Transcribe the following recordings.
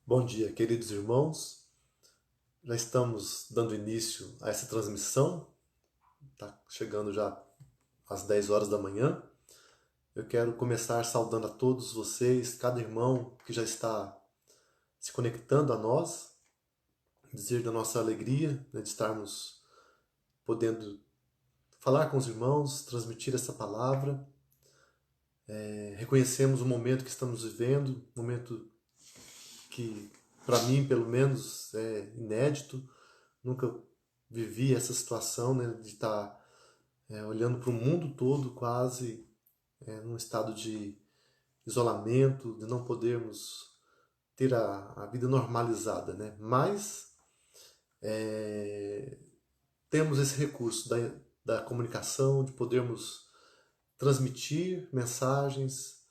Bom dia, queridos irmãos. Já estamos dando início a essa transmissão. Está chegando já às 10 horas da manhã. Eu quero começar saudando a todos vocês, cada irmão que já está se conectando a nós, dizer da nossa alegria, né, de estarmos podendo falar com os irmãos, transmitir essa palavra. Reconhecemos o momento que estamos vivendo, um momento que, para mim, pelo menos, é inédito. Nunca vivi essa situação, né, de estar olhando para o mundo todo quase num estado de isolamento, de não podermos ter a vida normalizada, né? Mas temos esse recurso da comunicação, de podermos transmitir mensagens,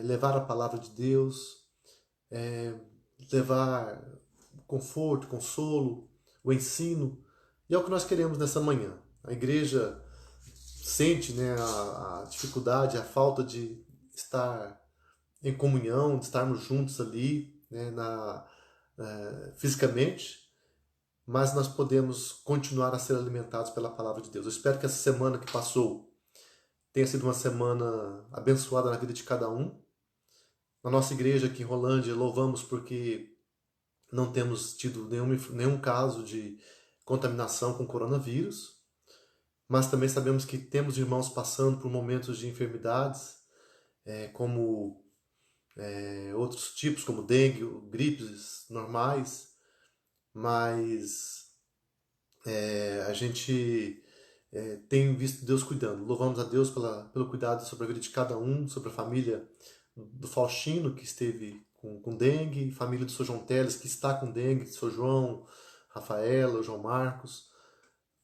levar a palavra de Deus, levar conforto, consolo, o ensino. E é o que nós queremos nessa manhã. A igreja sente, né, a dificuldade, a falta de estar em comunhão, de estarmos juntos ali, né, fisicamente, mas nós podemos continuar a ser alimentados pela palavra de Deus. Eu espero que essa semana que passou tenha sido uma semana abençoada na vida de cada um. Na nossa igreja aqui em Rolândia, louvamos porque não temos tido nenhum caso de contaminação com coronavírus, mas também sabemos que temos irmãos passando por momentos de enfermidades, como outros tipos, como dengue, gripes normais, mas a gente tem visto Deus cuidando. Louvamos a Deus pelo cuidado sobre a vida de cada um, sobre a família do Faustino, que esteve com dengue, família do Sr. João Teles, que está com dengue, Sr. João, Rafaela, o João Marcos,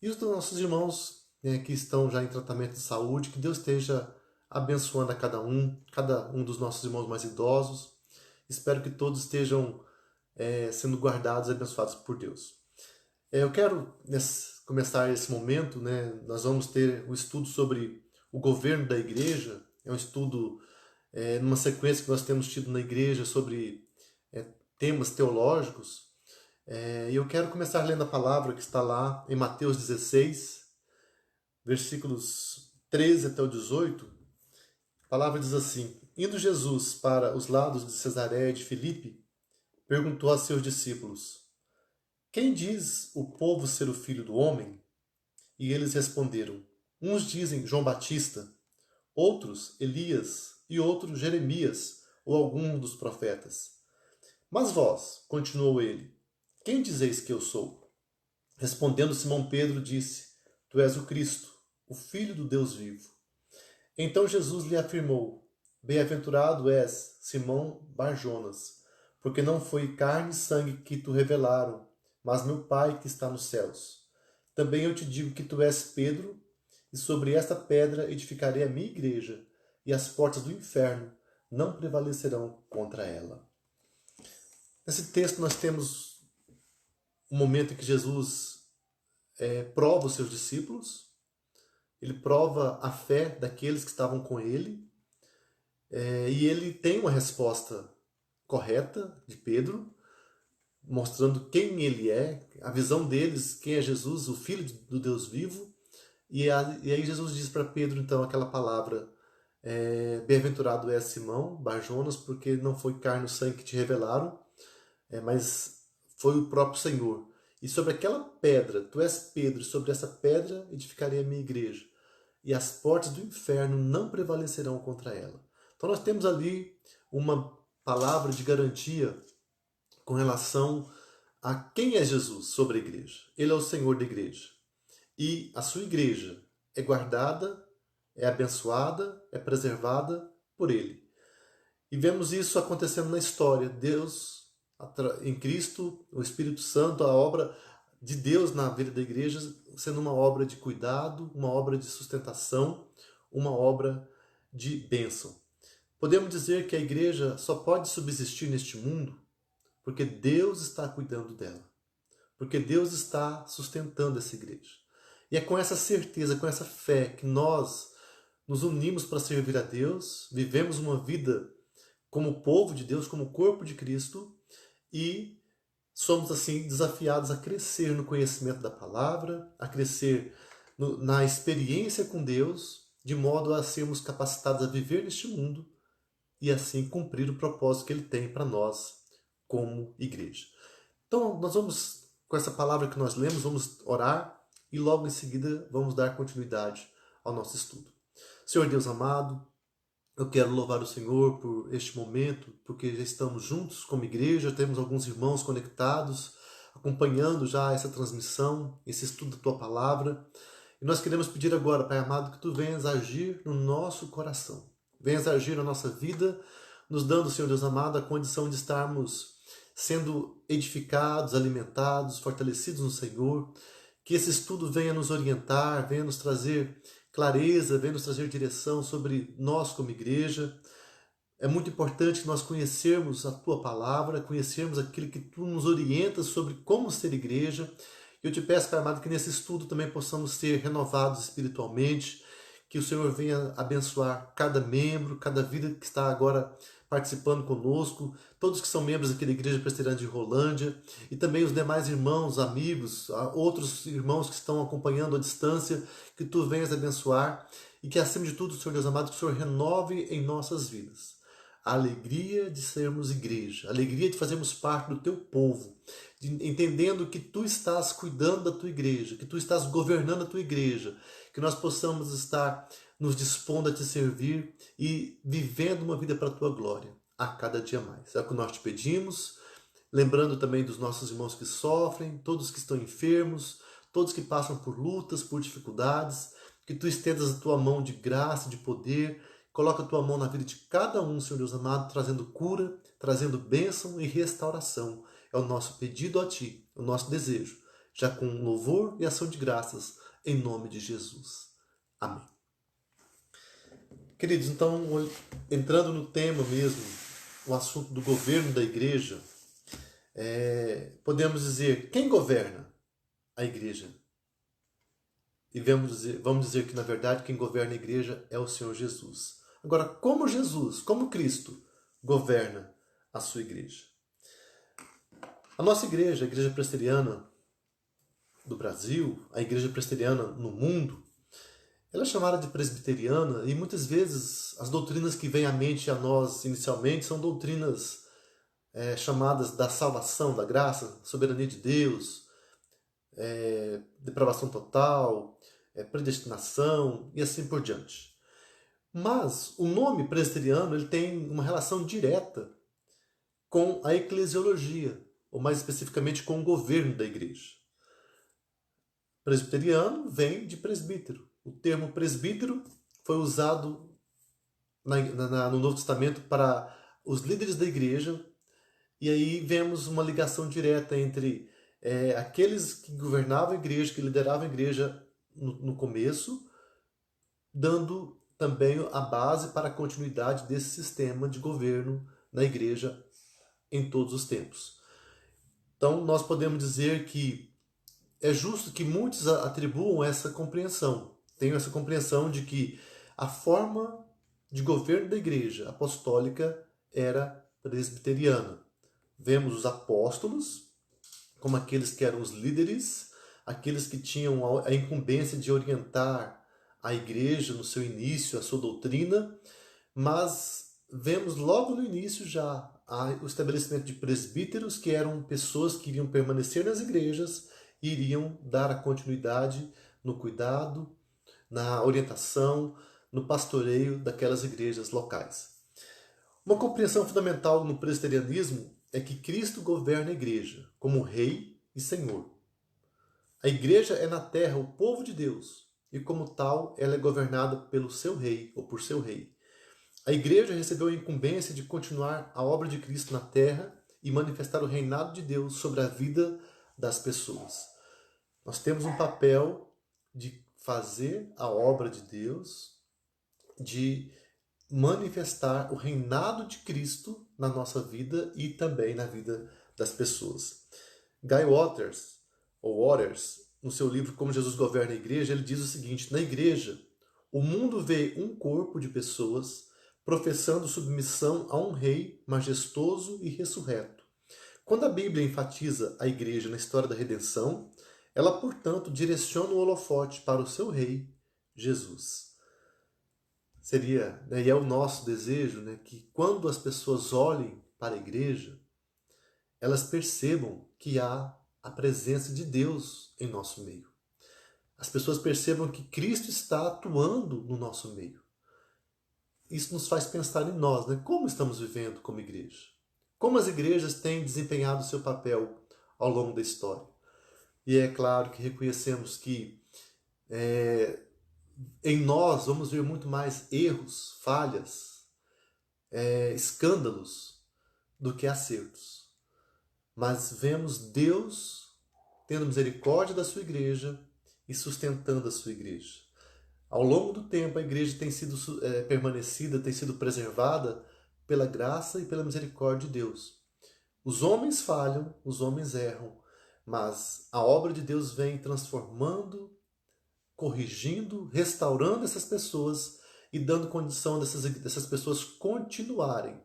e os nossos irmãos, né, que estão já em tratamento de saúde, que Deus esteja abençoando a cada um dos nossos irmãos mais idosos. Espero que todos estejam sendo guardados e abençoados por Deus. Eu quero começar esse momento, né, nós vamos ter um estudo sobre o governo da igreja, é um estudo numa sequência que nós temos tido na igreja sobre temas teológicos. E eu quero começar lendo a palavra que está lá em Mateus 16, versículos 13 até o 18. A palavra diz assim: Indo Jesus para os lados de Cesareia de Filipe, perguntou a seus discípulos: Quem diz o povo ser o filho do homem? E eles responderam: Uns dizem João Batista, outros Elias e outros Jeremias ou algum dos profetas. Mas vós, continuou ele, quem dizeis que eu sou? Respondendo Simão Pedro, disse: Tu és o Cristo, o Filho do Deus vivo. Então Jesus lhe afirmou: Bem-aventurado és, Simão Barjonas, porque não foi carne e sangue que tu revelaram, mas meu Pai que está nos céus. Também eu te digo que tu és Pedro, e sobre esta pedra edificarei a minha igreja, e as portas do inferno não prevalecerão contra ela. Nesse texto nós temos um momento em que Jesus prova os seus discípulos, ele prova a fé daqueles que estavam com ele, e ele tem uma resposta correta de Pedro, mostrando quem ele é, a visão deles, quem é Jesus, o Filho do Deus vivo. E aí Jesus diz para Pedro, então, aquela palavra: Bem-aventurado é Simão Barjonas, porque não foi carne e sangue que te revelaram, mas foi o próprio Senhor. E sobre aquela pedra, tu és Pedro, e sobre essa pedra edificarei a minha igreja, e as portas do inferno não prevalecerão contra ela. Então nós temos ali uma palavra de garantia com relação a quem é Jesus sobre a igreja. Ele é o Senhor da igreja. E a sua igreja é guardada, é abençoada, é preservada por ele. E vemos isso acontecendo na história. Deus, em Cristo, o Espírito Santo, a obra de Deus na vida da igreja, sendo uma obra de cuidado, uma obra de sustentação, uma obra de bênção. Podemos dizer que a igreja só pode subsistir neste mundo porque Deus está cuidando dela, porque Deus está sustentando essa igreja. E é com essa certeza, com essa fé que nós nos unimos para servir a Deus, vivemos uma vida como povo de Deus, como corpo de Cristo, e somos assim desafiados a crescer no conhecimento da palavra, a crescer na experiência com Deus, de modo a sermos capacitados a viver neste mundo e assim cumprir o propósito que Ele tem para nós como igreja. Então, nós vamos, com essa palavra que nós lemos, vamos orar e logo em seguida vamos dar continuidade ao nosso estudo. Senhor Deus amado, eu quero louvar o Senhor por este momento, porque já estamos juntos como igreja, temos alguns irmãos conectados, acompanhando já essa transmissão, esse estudo da Tua Palavra. E nós queremos pedir agora, Pai amado, que Tu venhas agir no nosso coração. Venhas agir na nossa vida, nos dando, Senhor Deus amado, a condição de estarmos sendo edificados, alimentados, fortalecidos no Senhor. Que esse estudo venha nos orientar, venha nos trazer clareza, venha nos trazer direção sobre nós como igreja. É muito importante que nós conhecermos a Tua Palavra, conhecermos aquilo que Tu nos orientas sobre como ser igreja. Eu te peço, Pai amado, que nesse estudo também possamos ser renovados espiritualmente, que o Senhor venha abençoar cada membro, cada vida que está agora participando conosco, todos que são membros aqui da Igreja Presbiteriana de Rolândia, e também os demais irmãos, amigos, outros irmãos que estão acompanhando à distância, que Tu venhas abençoar, e que acima de tudo, Senhor Deus amado, que o Senhor renove em nossas vidas a alegria de sermos igreja, a alegria de fazermos parte do Teu povo, entendendo que Tu estás cuidando da Tua igreja, que Tu estás governando a Tua igreja, que nós possamos estar nos dispondo a Te servir e vivendo uma vida para a Tua glória, a cada dia mais. É o que nós Te pedimos, lembrando também dos nossos irmãos que sofrem, todos que estão enfermos, todos que passam por lutas, por dificuldades, que Tu estendas a Tua mão de graça, de poder, coloca a Tua mão na vida de cada um, Senhor Deus amado, trazendo cura, trazendo bênção e restauração. É o nosso pedido a Ti, o nosso desejo, já com louvor e ação de graças, em nome de Jesus. Amém. Queridos, então, entrando no tema mesmo, o assunto do governo da igreja, podemos dizer, quem governa a igreja? E vamos dizer que, na verdade, quem governa a igreja é o Senhor Jesus. Agora, como Jesus, como Cristo, governa a sua igreja? A nossa igreja, a Igreja Presbiteriana do Brasil, a Igreja Presbiteriana no mundo, ela é chamada de presbiteriana e muitas vezes as doutrinas que vêm à mente a nós inicialmente são doutrinas chamadas da salvação, da graça, soberania de Deus, depravação total, predestinação e assim por diante. Mas o nome presbiteriano ele tem uma relação direta com a eclesiologia, ou mais especificamente com o governo da igreja. Presbiteriano vem de presbítero. O termo presbítero foi usado no Novo Testamento para os líderes da igreja, e aí vemos uma ligação direta entre aqueles que governavam a igreja, que lideravam a igreja no começo, dando também a base para a continuidade desse sistema de governo na igreja em todos os tempos. Então, nós podemos dizer que é justo que muitos atribuam essa compreensão, tenham essa compreensão de que a forma de governo da igreja apostólica era presbiteriana. Vemos os apóstolos como aqueles que eram os líderes, aqueles que tinham a incumbência de orientar a igreja no seu início, a sua doutrina, mas vemos logo no início já o estabelecimento de presbíteros, que eram pessoas que iriam permanecer nas igrejas e iriam dar a continuidade no cuidado, na orientação, no pastoreio daquelas igrejas locais. Uma compreensão fundamental no presbiterianismo é que Cristo governa a igreja como Rei e Senhor. A igreja é na terra o povo de Deus, e como tal, ela é governada pelo seu rei, ou por seu rei. A igreja recebeu a incumbência de continuar a obra de Cristo na terra e manifestar o reinado de Deus sobre a vida das pessoas. Nós temos um papel de fazer a obra de Deus, de manifestar o reinado de Cristo na nossa vida e também na vida das pessoas. Guy Waters, no seu livro Como Jesus Governa a Igreja, ele diz o seguinte: na igreja, o mundo vê um corpo de pessoas professando submissão a um rei majestoso e ressurreto, Quando a Bíblia enfatiza a igreja na história da redenção, ela, portanto, direciona o holofote para o seu rei, Jesus. Seria, né, e é o nosso desejo, né, que quando as pessoas olhem para a igreja, elas percebam que há a presença de Deus em nosso meio. As pessoas percebam que Cristo está atuando no nosso meio. Isso nos faz pensar em nós, né? Como estamos vivendo como igreja? Como as igrejas têm desempenhado o seu papel ao longo da história? E é claro que reconhecemos que em nós vamos ver muito mais erros, falhas, escândalos do que acertos. Mas vemos Deus tendo misericórdia da sua igreja e sustentando a sua igreja. Ao longo do tempo, a igreja tem sido permanecida, tem sido preservada pela graça e pela misericórdia de Deus. Os homens falham, os homens erram, mas a obra de Deus vem transformando, corrigindo, restaurando essas pessoas e dando condição dessas pessoas continuarem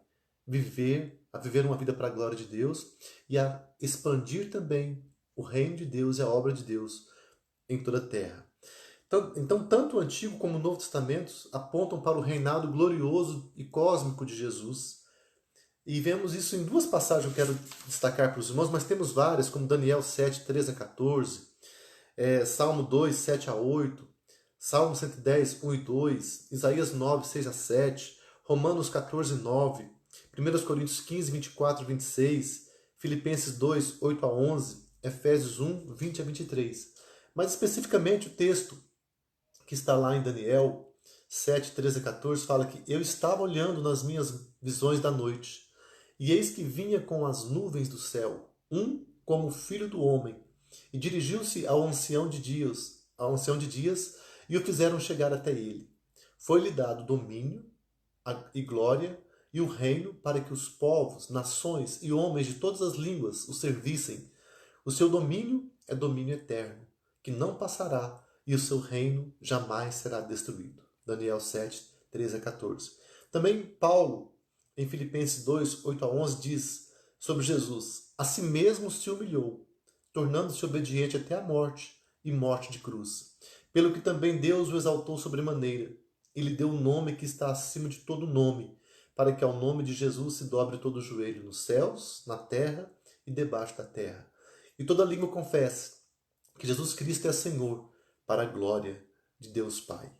a viver uma vida para a glória de Deus e a expandir também o reino de Deus e a obra de Deus em toda a terra. Então, tanto o Antigo como o Novo Testamento apontam para o reinado glorioso e cósmico de Jesus. E vemos isso em duas passagens que eu quero destacar para os irmãos, mas temos várias, como Daniel 7, 13 a 14, Salmo 2, 7 a 8, Salmo 110, 1 e 2, Isaías 9, 6 a 7, Romanos 14, 9, 1 Coríntios 15, 24 e 26, Filipenses 2, 8 a 11, Efésios 1, 20 a 23. Mas especificamente o texto que está lá em Daniel 7, 13 a 14, fala que eu estava olhando nas minhas visões da noite, e eis que vinha com as nuvens do céu, como filho do homem, e dirigiu-se ao ancião de dias, e o fizeram chegar até ele. Foi-lhe dado domínio e glória e o reino para que os povos, nações e homens de todas as línguas o servissem. O seu domínio é domínio eterno, que não passará, e o seu reino jamais será destruído. Daniel 7, 13 a 14. Também Paulo, em Filipenses 2, 8 a 11, diz sobre Jesus: a si mesmo se humilhou, tornando-se obediente até a morte e morte de cruz. Pelo que também Deus o exaltou sobremaneira, e lhe deu um nome que está acima de todo nome, para que ao nome de Jesus se dobre todo o joelho nos céus, na terra e debaixo da terra. E toda língua confesse que Jesus Cristo é Senhor, para a glória de Deus Pai.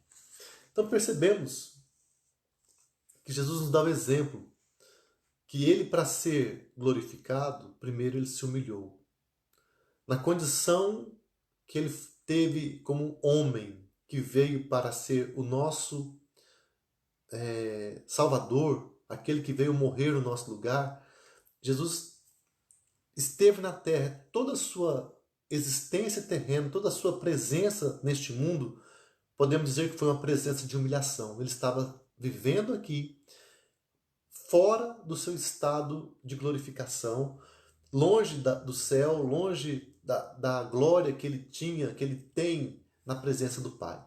Então percebemos que Jesus nos dá o exemplo que ele, para ser glorificado, primeiro ele se humilhou. Na condição que ele teve como homem, que veio para ser o nosso Salvador, aquele que veio morrer no nosso lugar, Jesus esteve na terra, toda a sua existência terrena, toda a sua presença neste mundo, podemos dizer que foi uma presença de humilhação. Ele estava vivendo aqui, fora do seu estado de glorificação, longe do céu, longe da glória que ele tinha, que ele tem na presença do Pai.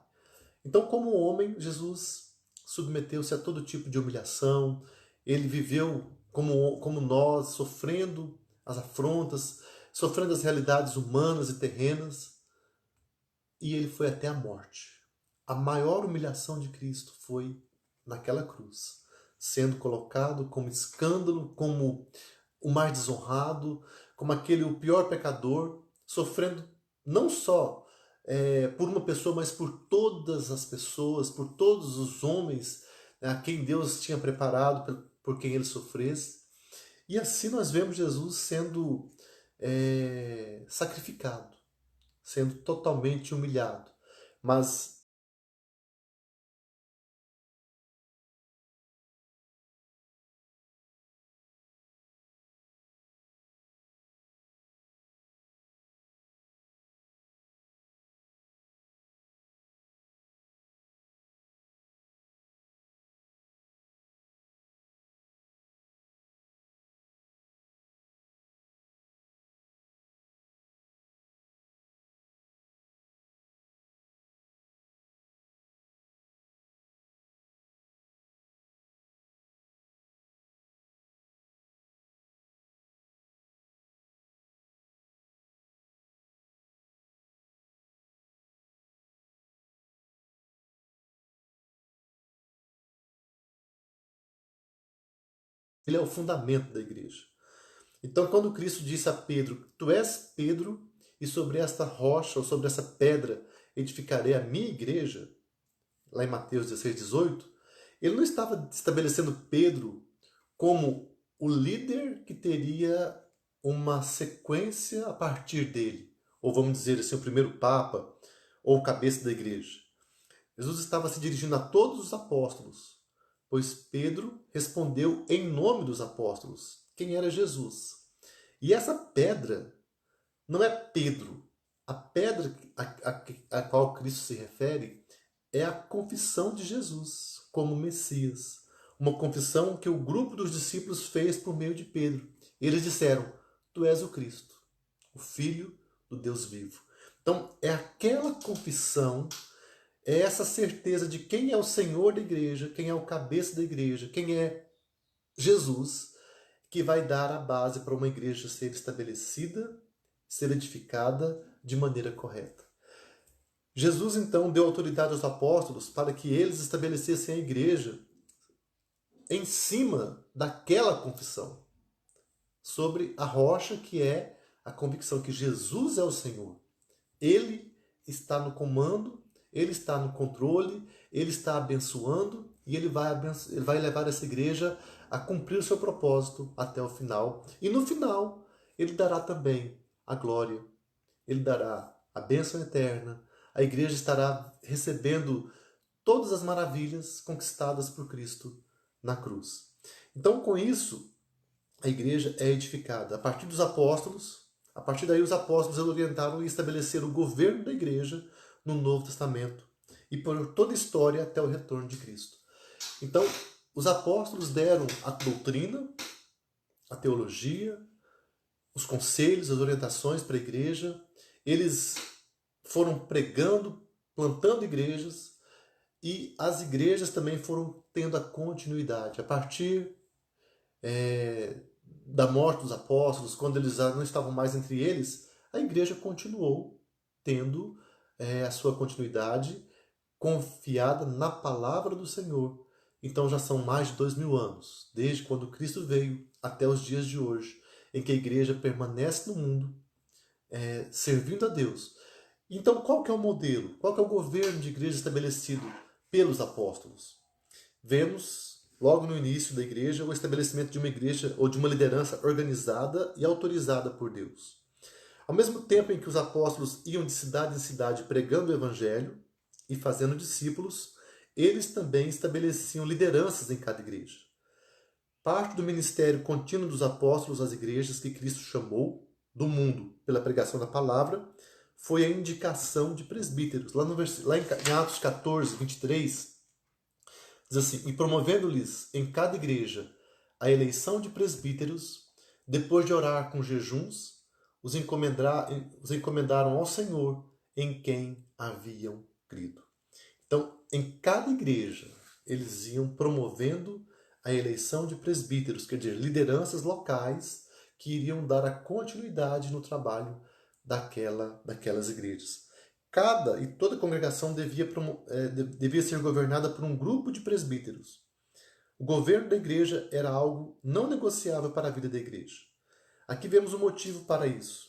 Então, como homem, Jesus submeteu-se a todo tipo de humilhação, ele viveu como nós, sofrendo as afrontas, sofrendo as realidades humanas e terrenas, e ele foi até a morte. A maior humilhação de Cristo foi naquela cruz, sendo colocado como escândalo, como o mais desonrado, como aquele o pior pecador, sofrendo não só por uma pessoa, mas por todas as pessoas, por todos os homens, né, a quem Deus tinha preparado por quem ele sofresse. E assim nós vemos Jesus sendo sacrificado, sendo totalmente humilhado. Mas Ele é o fundamento da igreja. Então, quando Cristo disse a Pedro, tu és Pedro, e sobre esta rocha, ou sobre essa pedra, edificarei a minha igreja, lá em Mateus 16, 18, ele não estava estabelecendo Pedro como o líder que teria uma sequência a partir dele, ou vamos dizer assim, o primeiro papa, ou o cabeça da igreja. Jesus estava se dirigindo a todos os apóstolos, pois Pedro respondeu em nome dos apóstolos quem era Jesus. E essa pedra não é Pedro. A pedra a qual Cristo se refere é a confissão de Jesus como Messias. Uma confissão que o grupo dos discípulos fez por meio de Pedro. Eles disseram, tu és o Cristo, o Filho do Deus vivo. Então, é aquela confissão, é essa certeza de quem é o Senhor da igreja, quem é o cabeça da igreja, quem é Jesus, que vai dar a base para uma igreja ser estabelecida, ser edificada de maneira correta. Jesus, então, deu autoridade aos apóstolos para que eles estabelecessem a igreja em cima daquela confissão, sobre a rocha que é a convicção que Jesus é o Senhor. Ele está no comando, ele está no controle, ele está abençoando e ele vai levar essa igreja a cumprir o seu propósito até o final. E no final, ele dará também a glória, ele dará a bênção eterna, a igreja estará recebendo todas as maravilhas conquistadas por Cristo na cruz. Então, com isso, a igreja é edificada a partir dos apóstolos. A partir daí, os apóstolos orientaram e estabeleceram o governo da igreja no Novo Testamento e por toda a história até o retorno de Cristo. Então, os apóstolos deram a doutrina, a teologia, os conselhos, as orientações para a igreja. Eles foram pregando, plantando igrejas, e as igrejas também foram tendo a continuidade. A partir da morte dos apóstolos, quando eles já não estavam mais entre eles, a igreja continuou tendo a sua continuidade confiada na palavra do Senhor. Então já são mais de 2000 anos, desde quando Cristo veio até os dias de hoje, em que a igreja permanece no mundo, servindo a Deus. Então qual que é o modelo? Qual que é o governo de igreja estabelecido pelos apóstolos? Vemos logo no início da igreja o estabelecimento de uma igreja ou de uma liderança organizada e autorizada por Deus. Ao mesmo tempo em que os apóstolos iam de cidade em cidade pregando o evangelho e fazendo discípulos, eles também estabeleciam lideranças em cada igreja. Parte do ministério contínuo dos apóstolos às igrejas que Cristo chamou do mundo pela pregação da palavra foi a indicação de presbíteros. Lá em Atos 14, 23, diz assim, e promovendo-lhes em cada igreja a eleição de presbíteros, depois de orar com jejuns, os encomendaram ao Senhor em quem haviam crido. Então, em cada igreja, eles iam promovendo a eleição de presbíteros, quer dizer, lideranças locais que iriam dar a continuidade no trabalho daquelas igrejas. Cada e toda congregação devia ser governada por um grupo de presbíteros. O governo da igreja era algo não negociável para a vida da igreja. Aqui vemos o motivo para isso.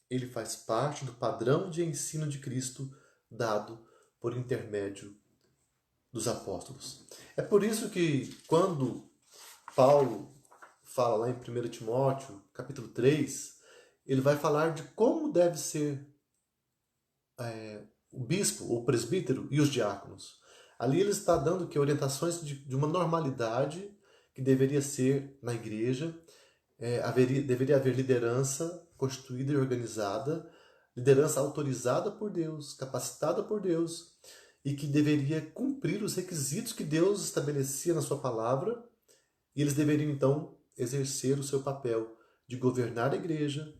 Ele faz parte do padrão de ensino de Cristo dado por intermédio dos apóstolos. É por isso que quando Paulo fala lá em 1 Timóteo, capítulo 3, ele vai falar de como deve ser o bispo, o presbítero e os diáconos. Ali ele está dando orientações de uma normalidade que deveria ser na igreja. Deveria haver liderança constituída e organizada, liderança autorizada por Deus, capacitada por Deus, e que deveria cumprir os requisitos que Deus estabelecia na sua palavra, e eles deveriam então exercer o seu papel de governar a igreja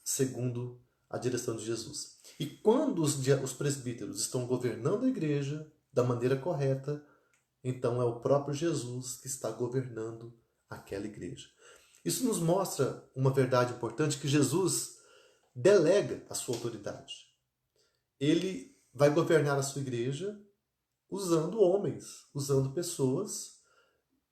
segundo a direção de Jesus. E quando os presbíteros estão governando a igreja da maneira correta, então é o próprio Jesus que está governando aquela igreja. Isso nos mostra uma verdade importante, que Jesus delega a sua autoridade. Ele vai governar a sua igreja usando homens, usando pessoas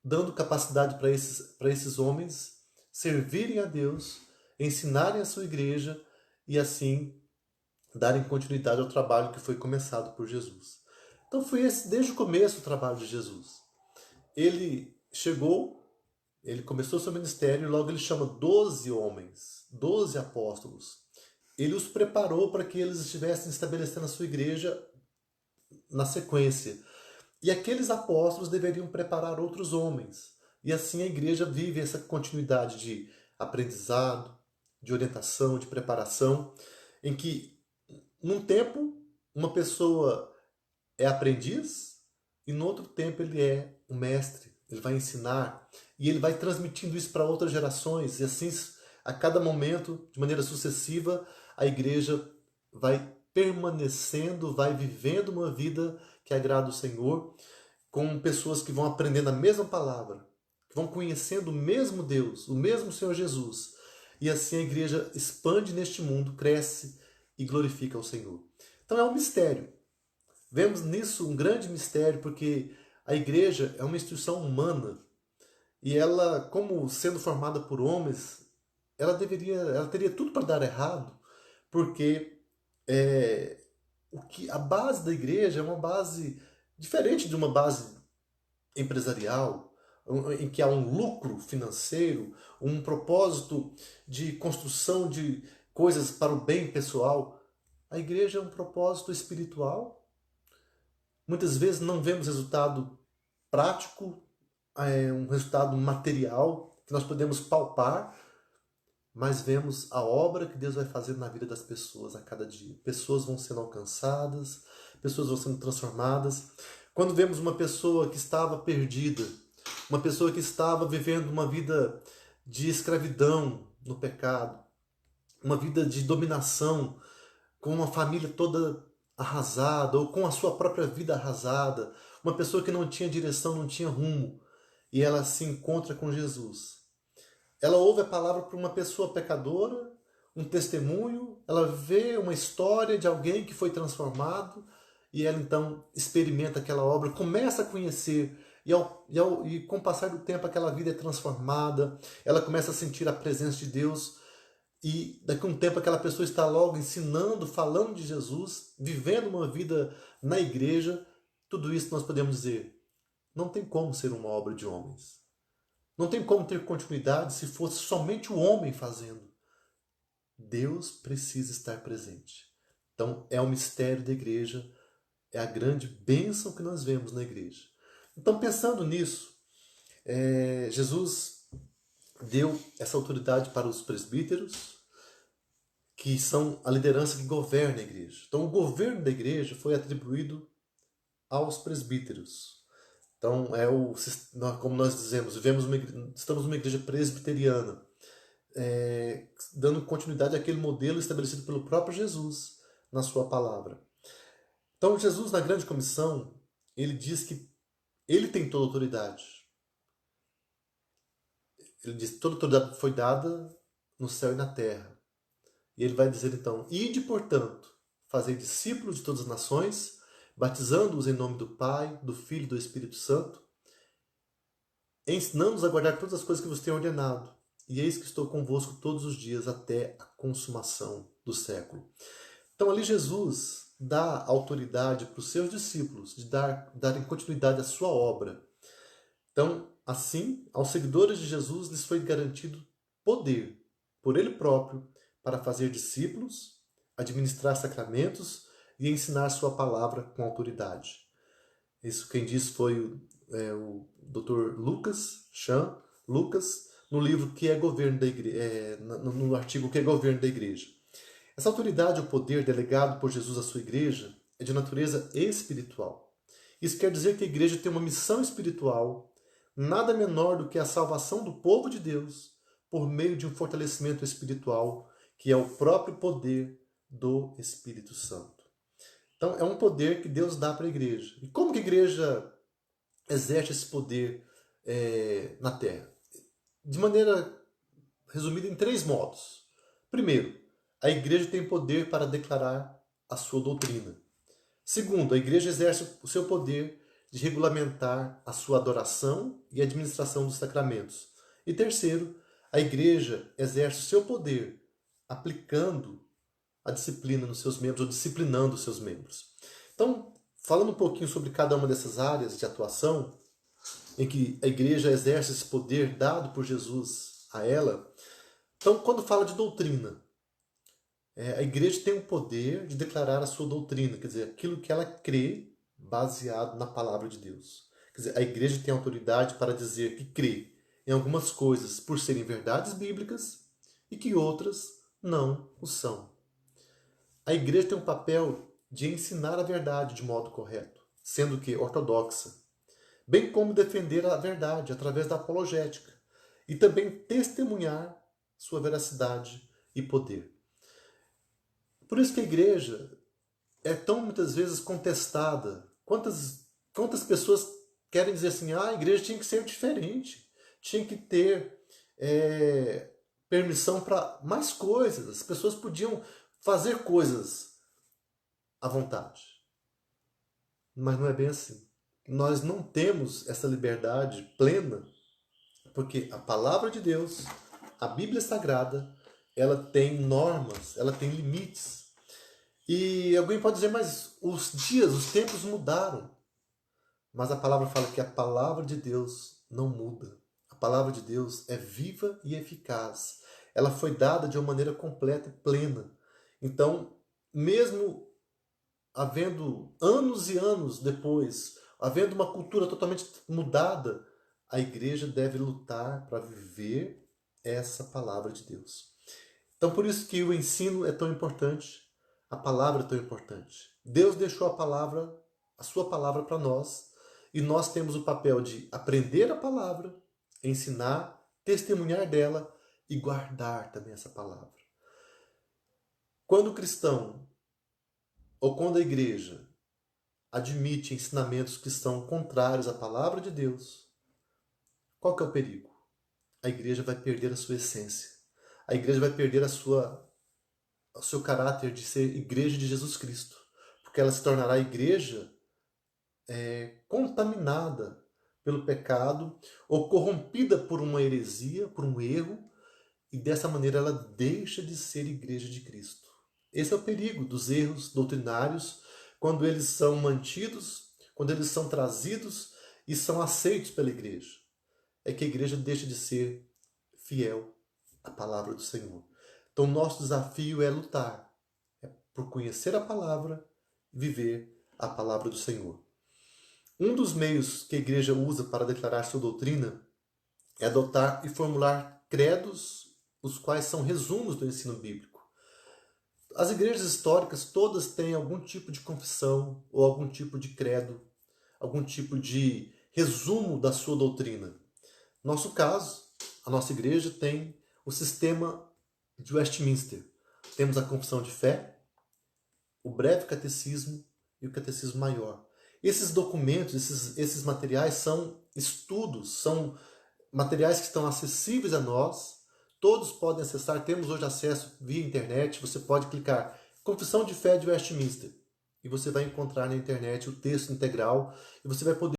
dando capacidade para esses homens servirem a Deus, ensinarem a sua igreja e assim darem continuidade ao trabalho que foi começado por Jesus. Então foi esse desde o começo o trabalho de Jesus. Ele chegou, ele começou seu ministério e logo ele chama 12 homens, 12 apóstolos. Ele os preparou para que eles estivessem estabelecendo a sua igreja na sequência. E aqueles apóstolos deveriam preparar outros homens. E assim a igreja vive essa continuidade de aprendizado, de orientação, de preparação, em que num tempo uma pessoa é aprendiz e no outro tempo ele é um mestre, ele vai ensinar e ele vai transmitindo isso para outras gerações e assim a cada momento, de maneira sucessiva, a igreja vai permanecendo, vai vivendo uma vida que agrada o Senhor, com pessoas que vão aprendendo a mesma palavra, que vão conhecendo o mesmo Deus, o mesmo Senhor Jesus. E assim a igreja expande neste mundo, cresce e glorifica o Senhor. Então é um mistério. Vemos nisso um grande mistério, porque a igreja é uma instituição humana e ela, como sendo formada por homens, ela teria tudo para dar errado, porque a base da igreja é uma base diferente de uma base empresarial, em que há um lucro financeiro, um propósito de construção de coisas para o bem pessoal. A igreja é um propósito espiritual. Muitas vezes não vemos resultado prático, um resultado material que nós podemos palpar, mas vemos a obra que Deus vai fazer na vida das pessoas a cada dia. Pessoas vão sendo alcançadas, pessoas vão sendo transformadas. Quando vemos uma pessoa que estava perdida, uma pessoa que estava vivendo uma vida de escravidão no pecado, uma vida de dominação, com uma família toda arrasada, ou com a sua própria vida arrasada, uma pessoa que não tinha direção, não tinha rumo, e ela se encontra com Jesus. Ela ouve a palavra por uma pessoa pecadora, um testemunho, ela vê uma história de alguém que foi transformado, e ela então experimenta aquela obra, começa a conhecer, e com o passar do tempo aquela vida é transformada, ela começa a sentir a presença de Deus, e daqui a um tempo aquela pessoa está logo ensinando, falando de Jesus, vivendo uma vida na igreja. Tudo isso nós podemos dizer, não tem como ser uma obra de homens. Não tem como ter continuidade se fosse somente o homem fazendo. Deus precisa estar presente. Então é o mistério da igreja, é a grande bênção que nós vemos na igreja. Então pensando nisso, Jesus deu essa autoridade para os presbíteros, que são a liderança que governa a igreja. Então o governo da igreja foi atribuído aos presbíteros. Então como nós dizemos, estamos numa igreja presbiteriana, dando continuidade àquele modelo estabelecido pelo próprio Jesus na sua palavra. Então Jesus, na grande comissão, ele diz que ele tem toda a autoridade. Ele diz que toda a autoridade foi dada no céu e na terra. E ele vai dizer então, ide, portanto, fazei discípulos de todas as nações, batizando-os em nome do Pai, do Filho e do Espírito Santo, ensinando-os a guardar todas as coisas que vos tenho ordenado. E eis que estou convosco todos os dias até a consumação do século. Então ali Jesus dá autoridade para os seus discípulos de darem continuidade à sua obra. Então, assim, aos seguidores de Jesus lhes foi garantido poder, por ele próprio, para fazer discípulos, administrar sacramentos e ensinar sua palavra com autoridade. Isso quem disse foi o Dr. Lucas Chan, no livro Que é Governo da Igreja, no artigo Que é Governo da Igreja. Essa autoridade ou poder delegado por Jesus à sua igreja é de natureza espiritual. Isso quer dizer que a igreja tem uma missão espiritual nada menor do que a salvação do povo de Deus por meio de um fortalecimento espiritual, que é o próprio poder do Espírito Santo. Então, é um poder que Deus dá para a igreja. E como que a igreja exerce esse poder na Terra? De maneira resumida em 3 modos. Primeiro, a igreja tem poder para declarar a sua doutrina. Segundo, a igreja exerce o seu poder de regulamentar a sua adoração e administração dos sacramentos. E terceiro, a igreja exerce o seu poder aplicando a disciplina nos seus membros ou disciplinando os seus membros. Então, falando um pouquinho sobre cada uma dessas áreas de atuação, em que a igreja exerce esse poder dado por Jesus a ela, então, quando fala de doutrina, a igreja tem o poder de declarar a sua doutrina, quer dizer, aquilo que ela crê baseado na palavra de Deus. Quer dizer, a igreja tem autoridade para dizer que crê em algumas coisas por serem verdades bíblicas e que outras não o são. A igreja tem um papel de ensinar a verdade de modo correto, sendo que ortodoxa, bem como defender a verdade através da apologética e também testemunhar sua veracidade e poder. Por isso que a igreja é tão muitas vezes contestada. Quantas pessoas querem dizer assim, a igreja tinha que ser diferente, tinha que ter permissão para mais coisas, as pessoas podiam fazer coisas à vontade. Mas não é bem assim. Nós não temos essa liberdade plena porque a palavra de Deus, a Bíblia Sagrada, ela tem normas, ela tem limites. E alguém pode dizer, mas os dias, os tempos mudaram. Mas a palavra fala que a palavra de Deus não muda. A palavra de Deus é viva e eficaz. Ela foi dada de uma maneira completa e plena. Então, mesmo havendo anos e anos depois, havendo uma cultura totalmente mudada, a igreja deve lutar para viver essa palavra de Deus. Então, por isso que o ensino é tão importante, a palavra é tão importante. Deus deixou a sua palavra para nós, e nós temos o papel de aprender a palavra, ensinar, testemunhar dela e guardar também essa palavra. Quando o cristão ou quando a igreja admite ensinamentos que são contrários à palavra de Deus, qual que é o perigo? A igreja vai perder a sua essência. A igreja vai perder o seu caráter de ser igreja de Jesus Cristo. Porque ela se tornará igreja contaminada pelo pecado ou corrompida por uma heresia, por um erro, e dessa maneira ela deixa de ser igreja de Cristo. Esse é o perigo dos erros doutrinários quando eles são mantidos, quando eles são trazidos e são aceitos pela igreja. É que a igreja deixa de ser fiel à palavra do Senhor. Então, nosso desafio é lutar, por conhecer a palavra e viver a palavra do Senhor. Um dos meios que a igreja usa para declarar sua doutrina é adotar e formular credos, os quais são resumos do ensino bíblico. As igrejas históricas todas têm algum tipo de confissão ou algum tipo de credo, algum tipo de resumo da sua doutrina. No nosso caso, a nossa igreja tem o sistema de Westminster. Temos a confissão de fé, o breve catecismo e o catecismo maior. Esses documentos, esses materiais são estudos, são materiais que estão acessíveis a nós, todos podem acessar, temos hoje acesso via internet, você pode clicar Confissão de Fé de Westminster e você vai encontrar na internet o texto integral e você vai poder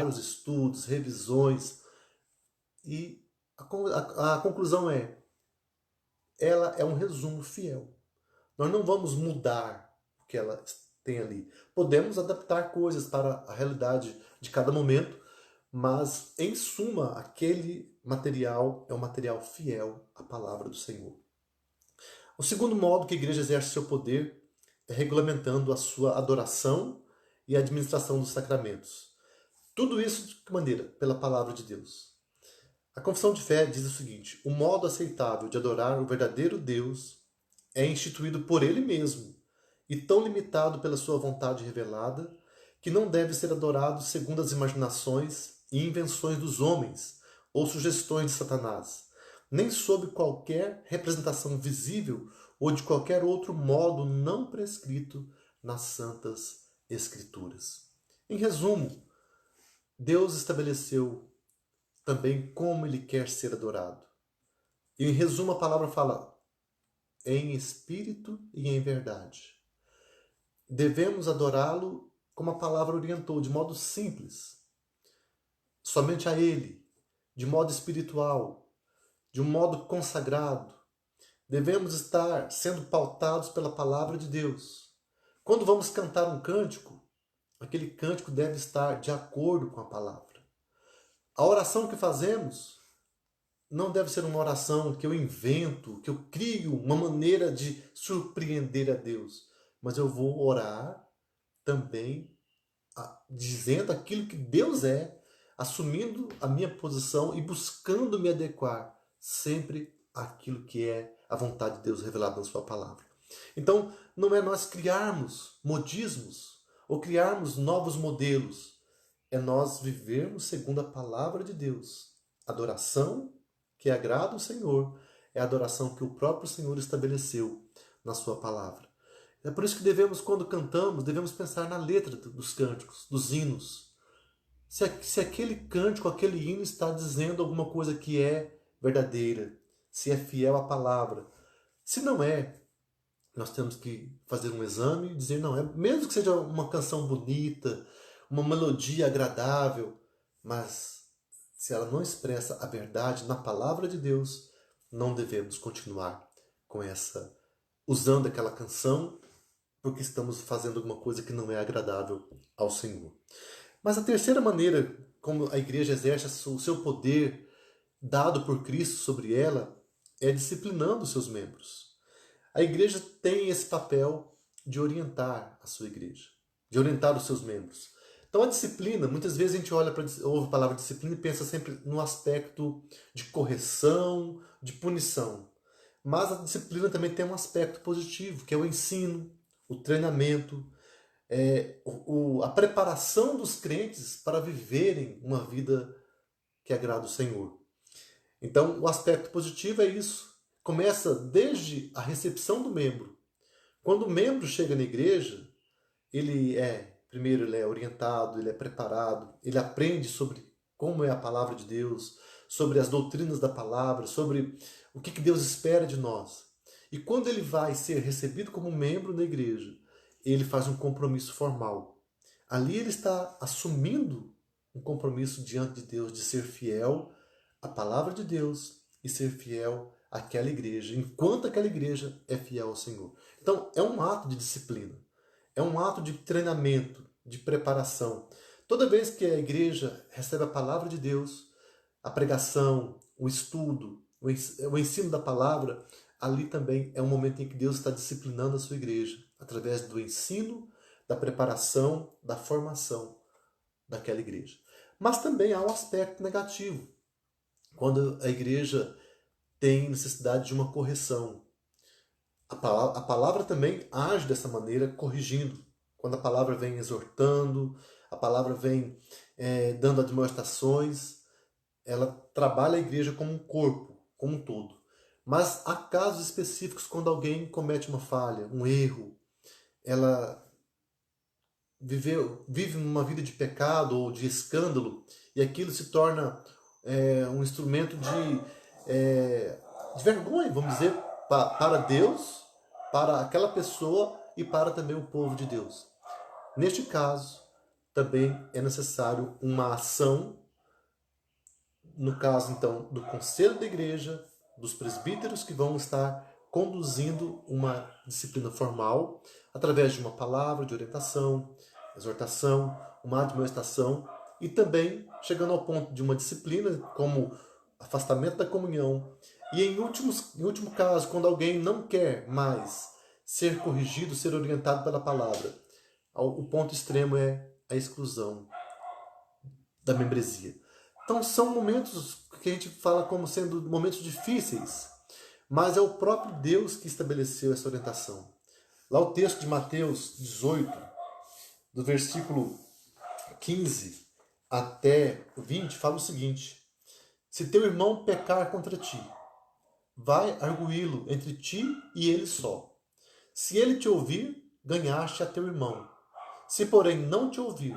os estudos, revisões, e a conclusão ela é um resumo fiel. Nós não vamos mudar o que ela tem ali. Podemos adaptar coisas para a realidade de cada momento, mas, em suma, aquele material é um material fiel à palavra do Senhor. O segundo modo que a igreja exerce seu poder é regulamentando a sua adoração e a administração dos sacramentos. Tudo isso de que maneira? Pela palavra de Deus. A confissão de fé diz o seguinte: o modo aceitável de adorar o verdadeiro Deus é instituído por Ele mesmo e tão limitado pela sua vontade revelada que não deve ser adorado segundo as imaginações e invenções dos homens ou sugestões de Satanás, nem sob qualquer representação visível ou de qualquer outro modo não prescrito nas Santas Escrituras. Em resumo, Deus estabeleceu também como Ele quer ser adorado. E em resumo a palavra fala em espírito e em verdade. Devemos adorá-lo como a palavra orientou, de modo simples, somente a Ele, de modo espiritual, de um modo consagrado. Devemos estar sendo pautados pela palavra de Deus. Quando vamos cantar um cântico, aquele cântico deve estar de acordo com a palavra. A oração que fazemos não deve ser uma oração que eu invento, que eu crio uma maneira de surpreender a Deus, mas eu vou orar também dizendo aquilo que Deus é, assumindo a minha posição e buscando me adequar sempre àquilo que é a vontade de Deus revelada na sua palavra. Então, não é nós criarmos modismos ou criarmos novos modelos, é nós vivermos segundo a palavra de Deus. Adoração que agrada ao Senhor é a adoração que o próprio Senhor estabeleceu na sua palavra. É por isso que devemos, quando cantamos, devemos pensar na letra dos cânticos, dos hinos. Se aquele cântico, aquele hino está dizendo alguma coisa que é verdadeira, se é fiel à palavra. Se não é, nós temos que fazer um exame e dizer, não, mesmo que seja uma canção bonita, uma melodia agradável, mas se ela não expressa a verdade na palavra de Deus, não devemos continuar com usando aquela canção, porque estamos fazendo alguma coisa que não é agradável ao Senhor. Mas a terceira maneira como a igreja exerce o seu poder dado por Cristo sobre ela é disciplinando os seus membros. A igreja tem esse papel de orientar a sua igreja, de orientar os seus membros. Então a disciplina, muitas vezes a gente ouve a palavra disciplina e pensa sempre no aspecto de correção, de punição. Mas a disciplina também tem um aspecto positivo, que é o ensino, o treinamento, a preparação dos crentes para viverem uma vida que agrada o Senhor. Então o aspecto positivo é isso. Começa desde a recepção do membro. Quando o membro chega na igreja, primeiro ele é orientado, ele é preparado, ele aprende sobre como é a palavra de Deus, sobre as doutrinas da palavra, sobre o que Deus espera de nós. E quando ele vai ser recebido como membro da igreja, ele faz um compromisso formal. Ali ele está assumindo um compromisso diante de Deus de ser fiel à palavra de Deus e ser fiel àquela igreja, enquanto aquela igreja é fiel ao Senhor. Então, é um ato de disciplina, é um ato de treinamento, de preparação. Toda vez que a igreja recebe a palavra de Deus, a pregação, o estudo, o ensino da palavra, ali também é um momento em que Deus está disciplinando a sua igreja, através do ensino, da preparação, da formação daquela igreja. Mas também há um aspecto negativo, quando a igreja tem necessidade de uma correção. A palavra também age dessa maneira, corrigindo. Quando a palavra vem exortando, a palavra vem dando admoestações, ela trabalha a igreja como um corpo, como um todo. Mas há casos específicos quando alguém comete uma falha, um erro, ela vive uma vida de pecado ou de escândalo, e aquilo se torna um instrumento de vergonha, vamos dizer, para Deus, para aquela pessoa e para também o povo de Deus. Neste caso, também é necessário uma ação, no caso, então, do conselho da igreja, dos presbíteros que vão estar conduzindo uma disciplina formal, através de uma palavra de orientação, exortação, uma admoestação, e também chegando ao ponto de uma disciplina, como afastamento da comunhão. E em último caso, quando alguém não quer mais ser corrigido, ser orientado pela palavra, o ponto extremo é a exclusão da membresia. Então são momentos que a gente fala como sendo momentos difíceis, mas é o próprio Deus que estabeleceu essa orientação. Lá o texto de Mateus 18, do versículo 15 até 20, fala o seguinte: se teu irmão pecar contra ti, vai arguí-lo entre ti e ele só. Se ele te ouvir, ganhaste a teu irmão. Se porém não te ouvir,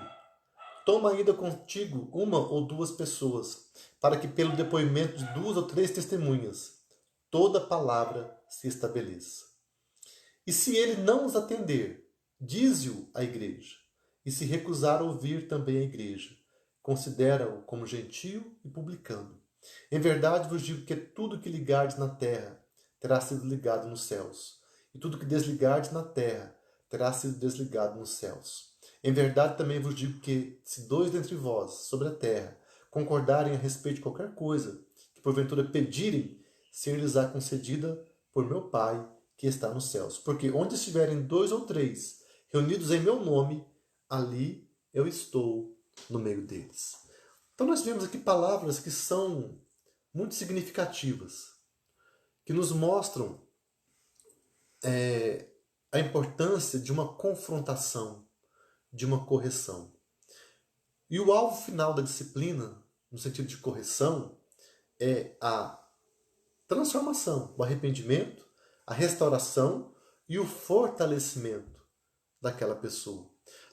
toma ainda contigo uma ou duas pessoas, para que pelo depoimento de duas ou três testemunhas, toda palavra se estabeleça. E se ele não os atender, dize-o à igreja. E se recusar ouvir também a igreja, considera-o como gentio e publicano. Em verdade vos digo que tudo que ligardes na terra terá sido ligado nos céus, e tudo que desligardes na terra terá sido desligado nos céus. Em verdade também vos digo que, se dois dentre vós, sobre a terra, concordarem a respeito de qualquer coisa, que porventura pedirem, ser-lhes-á concedida por meu Pai, que está nos céus. Porque onde estiverem dois ou três reunidos em meu nome, ali eu estou no meio deles. Então nós vemos aqui palavras que são muito significativas, que nos mostram a importância de uma confrontação, de uma correção. E o alvo final da disciplina, no sentido de correção, é a transformação, o arrependimento, a restauração e o fortalecimento daquela pessoa.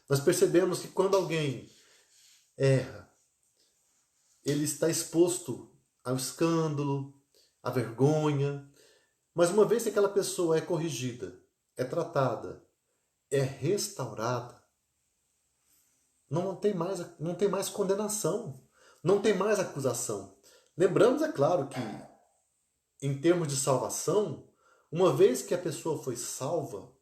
Nós percebemos que quando alguém erra, ele está exposto ao escândalo, à vergonha, mas uma vez que aquela pessoa é corrigida, é tratada, é restaurada, não tem mais condenação, não tem mais acusação. Lembramos, é claro, que em termos de salvação, uma vez que a pessoa foi salva,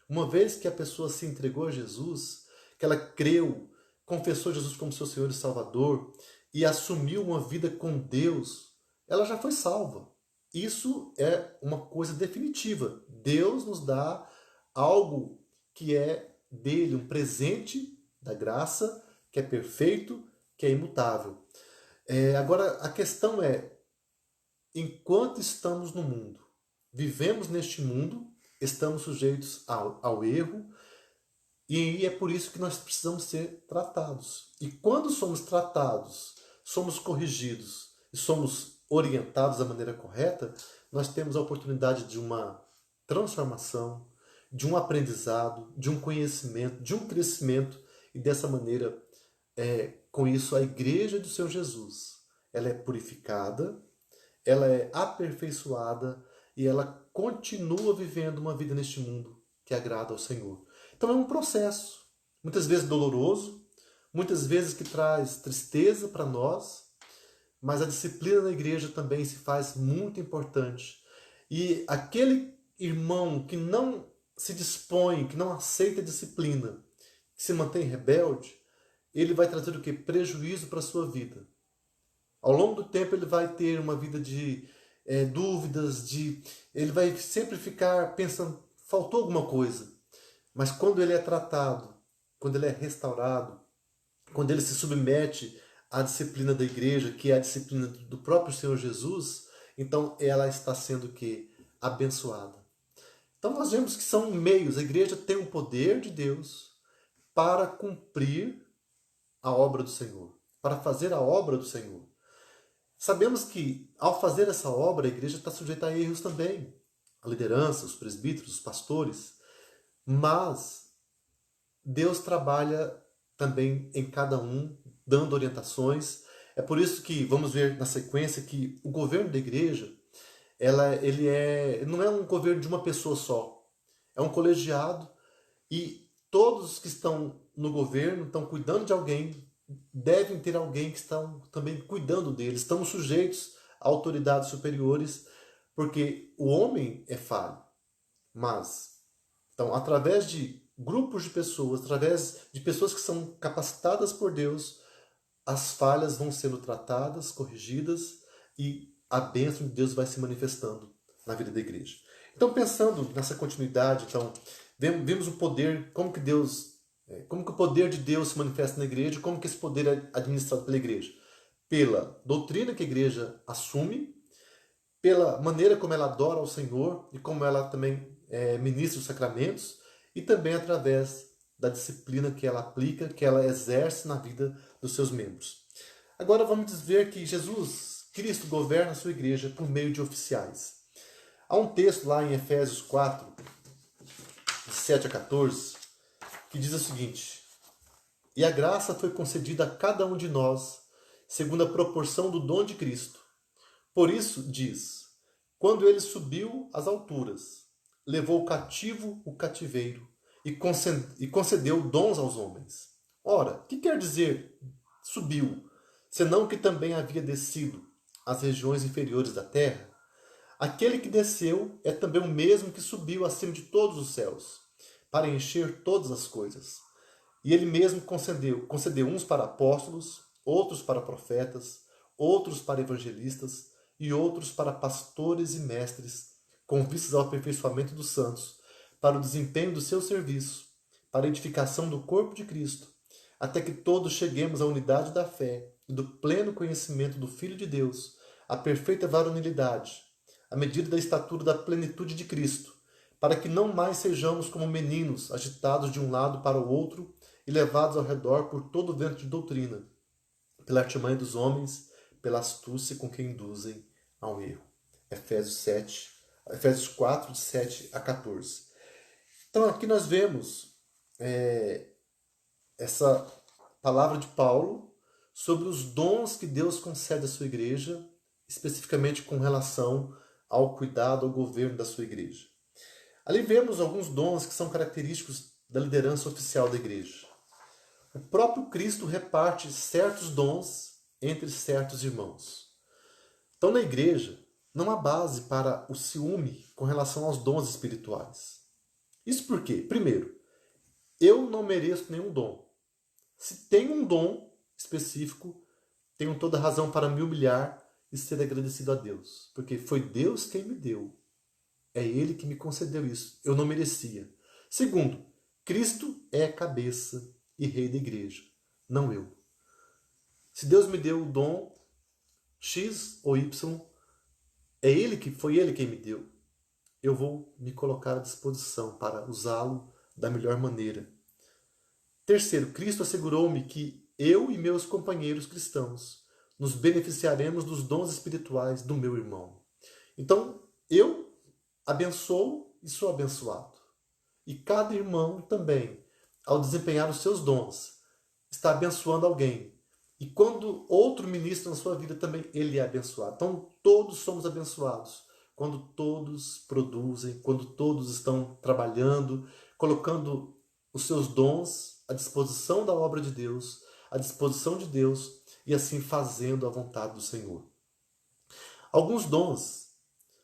uma vez que a pessoa se entregou a Jesus, que ela creu, confessou Jesus como seu Senhor e Salvador e assumiu uma vida com Deus, ela já foi salva. Isso é uma coisa definitiva. Deus nos dá algo que é dele, um presente da graça, que é perfeito, que é imutável. Agora, a questão é, enquanto estamos no mundo, vivemos neste mundo, estamos sujeitos ao erro, e é por isso que nós precisamos ser tratados. E quando somos tratados, somos corrigidos e somos orientados da maneira correta, nós temos a oportunidade de uma transformação, de um aprendizado, de um conhecimento, de um crescimento, e dessa maneira, com isso, a igreja do Senhor Jesus, ela é purificada, ela é aperfeiçoada e ela continua vivendo uma vida neste mundo que agrada ao Senhor. Então é um processo, muitas vezes doloroso, muitas vezes que traz tristeza para nós, mas a disciplina na igreja também se faz muito importante. E aquele irmão que não se dispõe, que não aceita a disciplina, que se mantém rebelde, ele vai trazer o quê? Prejuízo para a sua vida. Ao longo do tempo ele vai ter uma vida de dúvidas, ele vai sempre ficar pensando, faltou alguma coisa. Mas quando ele é tratado, quando ele é restaurado, quando ele se submete à disciplina da igreja, que é a disciplina do próprio Senhor Jesus, então ela está sendo que abençoada. Então nós vemos que são meios, a igreja tem um poder de Deus para cumprir a obra do Senhor, para fazer a obra do Senhor. Sabemos que ao fazer essa obra, a igreja está sujeita a erros também, a liderança, os presbíteros, os pastores, mas Deus trabalha também em cada um, dando orientações. É por isso que vamos ver na sequência que o governo da igreja, não é um governo de uma pessoa só, é um colegiado, e todos que estão no governo, estão cuidando de alguém, devem ter alguém que estão também cuidando deles, estão sujeitos a autoridades superiores, porque o homem é falho. Mas, então, através de grupos de pessoas, através de pessoas que são capacitadas por Deus, as falhas vão sendo tratadas, corrigidas e a bênção de Deus vai se manifestando na vida da igreja. Então, pensando nessa continuidade, então, vemos o poder, como que o poder de Deus se manifesta na igreja, como que esse poder é administrado pela igreja. Pela doutrina que a igreja assume, pela maneira como ela adora ao Senhor e como ela também ministra os sacramentos, e também através da disciplina que ela aplica, que ela exerce na vida dos seus membros. Agora vamos ver que Jesus, Cristo, governa a sua igreja por meio de oficiais. Há um texto lá em Efésios 4, de 7 a 14, que diz o seguinte: E a graça foi concedida a cada um de nós, segundo a proporção do dom de Cristo. Por isso, diz, quando ele subiu às alturas, levou cativo o cativeiro e concedeu dons aos homens. Ora, que quer dizer subiu, senão que também havia descido às regiões inferiores da terra? Aquele que desceu é também o mesmo que subiu acima de todos os céus, para encher todas as coisas. E ele mesmo concedeu uns para apóstolos, outros para profetas, outros para evangelistas e outros para pastores e mestres, com vistas ao aperfeiçoamento dos santos, para o desempenho do seu serviço, para a edificação do corpo de Cristo, até que todos cheguemos à unidade da fé e do pleno conhecimento do Filho de Deus, à perfeita varonilidade, à medida da estatura da plenitude de Cristo, para que não mais sejamos como meninos, agitados de um lado para o outro e levados ao redor por todo o vento de doutrina, pela artimanha dos homens, pela astúcia com que induzem ao erro. Efésios 4, de 7 a 14. Então aqui nós vemos essa palavra de Paulo sobre os dons que Deus concede à sua igreja, especificamente com relação ao cuidado, ao governo da sua igreja. Ali vemos alguns dons que são característicos da liderança oficial da igreja. O próprio Cristo reparte certos dons entre certos irmãos. Então, na igreja, não há base para o ciúme com relação aos dons espirituais. Isso por quê? Primeiro, eu não mereço nenhum dom. Se tenho um dom específico, tenho toda razão para me humilhar e ser agradecido a Deus, porque foi Deus quem me deu. É Ele que me concedeu isso. Eu não merecia. Segundo, Cristo é cabeça e rei da igreja, não eu. Se Deus me deu o dom X ou Y, foi Ele quem me deu. Eu vou me colocar à disposição para usá-lo da melhor maneira. Terceiro, Cristo assegurou-me que eu e meus companheiros cristãos nos beneficiaremos dos dons espirituais do meu irmão. Então, eu abençoo e sou abençoado. E cada irmão também, ao desempenhar os seus dons, está abençoando alguém. E quando outro ministra na sua vida também, ele é abençoado. Então, todos somos abençoados quando todos produzem, quando todos estão trabalhando, colocando os seus dons à disposição da obra de Deus, à disposição de Deus e assim fazendo a vontade do Senhor. Alguns dons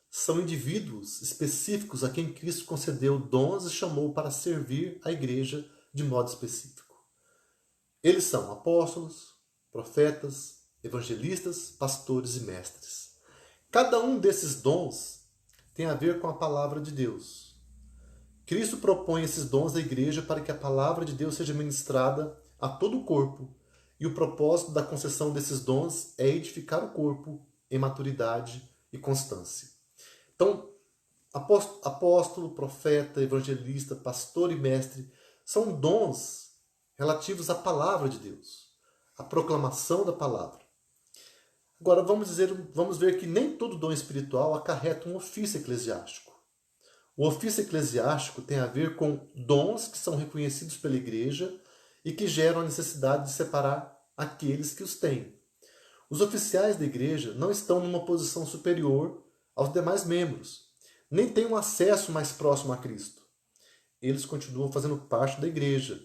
são indivíduos específicos a quem Cristo concedeu dons e chamou para servir a igreja de modo específico. Eles são apóstolos, profetas, evangelistas, pastores e mestres. Cada um desses dons tem a ver com a palavra de Deus. Cristo propõe esses dons à igreja para que a palavra de Deus seja ministrada a todo o corpo, e o propósito da concessão desses dons é edificar o corpo em maturidade e constância. Então, apóstolo, profeta, evangelista, pastor e mestre são dons relativos à palavra de Deus, à proclamação da palavra. Agora vamos ver que nem todo dom espiritual acarreta um ofício eclesiástico. O ofício eclesiástico tem a ver com dons que são reconhecidos pela igreja e que geram a necessidade de separar aqueles que os têm. Os oficiais da igreja não estão numa posição superior aos demais membros, nem têm um acesso mais próximo a Cristo. Eles continuam fazendo parte da igreja,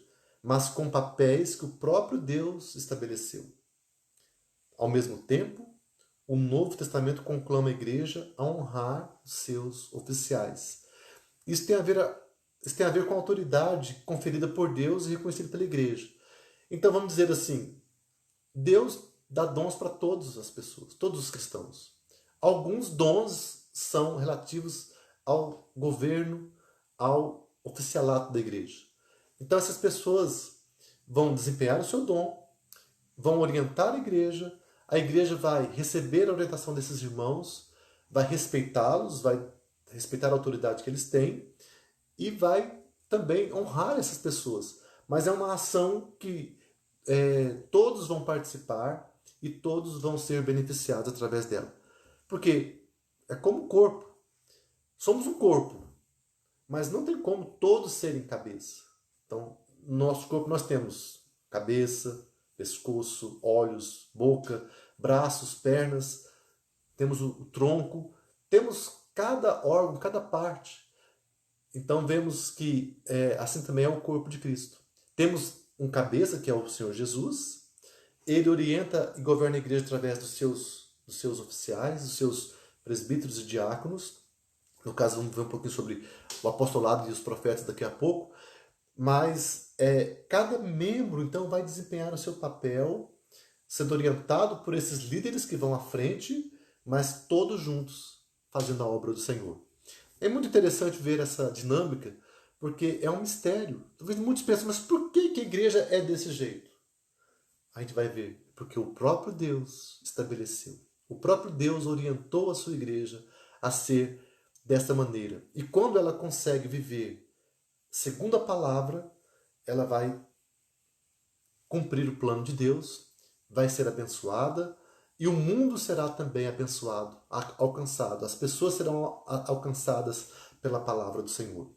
mas com papéis que o próprio Deus estabeleceu. Ao mesmo tempo, o Novo Testamento conclama a igreja a honrar os seus oficiais. Isso tem a ver com a autoridade conferida por Deus e reconhecida pela igreja. Então vamos dizer assim, Deus dá dons para todas as pessoas, todos os cristãos. Alguns dons são relativos ao governo, ao oficialato da igreja. Então essas pessoas vão desempenhar o seu dom, vão orientar a igreja vai receber a orientação desses irmãos, vai respeitá-los, vai respeitar a autoridade que eles têm e vai também honrar essas pessoas. Mas é uma ação que todos vão participar e todos vão ser beneficiados através dela. Porque é como o corpo. Somos um corpo, mas não tem como todos serem cabeça. Então, no nosso corpo nós temos cabeça, pescoço, olhos, boca, braços, pernas, temos o tronco, temos cada órgão, cada parte. Então vemos que assim também é o corpo de Cristo. Temos um cabeça, que é o Senhor Jesus. Ele orienta e governa a igreja através dos seus oficiais, dos seus presbíteros e diáconos. No caso, vamos ver um pouquinho sobre o apostolado e os profetas daqui a pouco. Mas cada membro, então, vai desempenhar o seu papel, sendo orientado por esses líderes que vão à frente, mas todos juntos fazendo a obra do Senhor. É muito interessante ver essa dinâmica, porque é um mistério. Talvez muitos pensem, mas por que a igreja é desse jeito? A gente vai ver, porque o próprio Deus estabeleceu. O próprio Deus orientou a sua igreja a ser dessa maneira. E quando ela consegue viver segundo a palavra, ela vai cumprir o plano de Deus, vai ser abençoada e o mundo será também abençoado, alcançado. As pessoas serão alcançadas pela palavra do Senhor.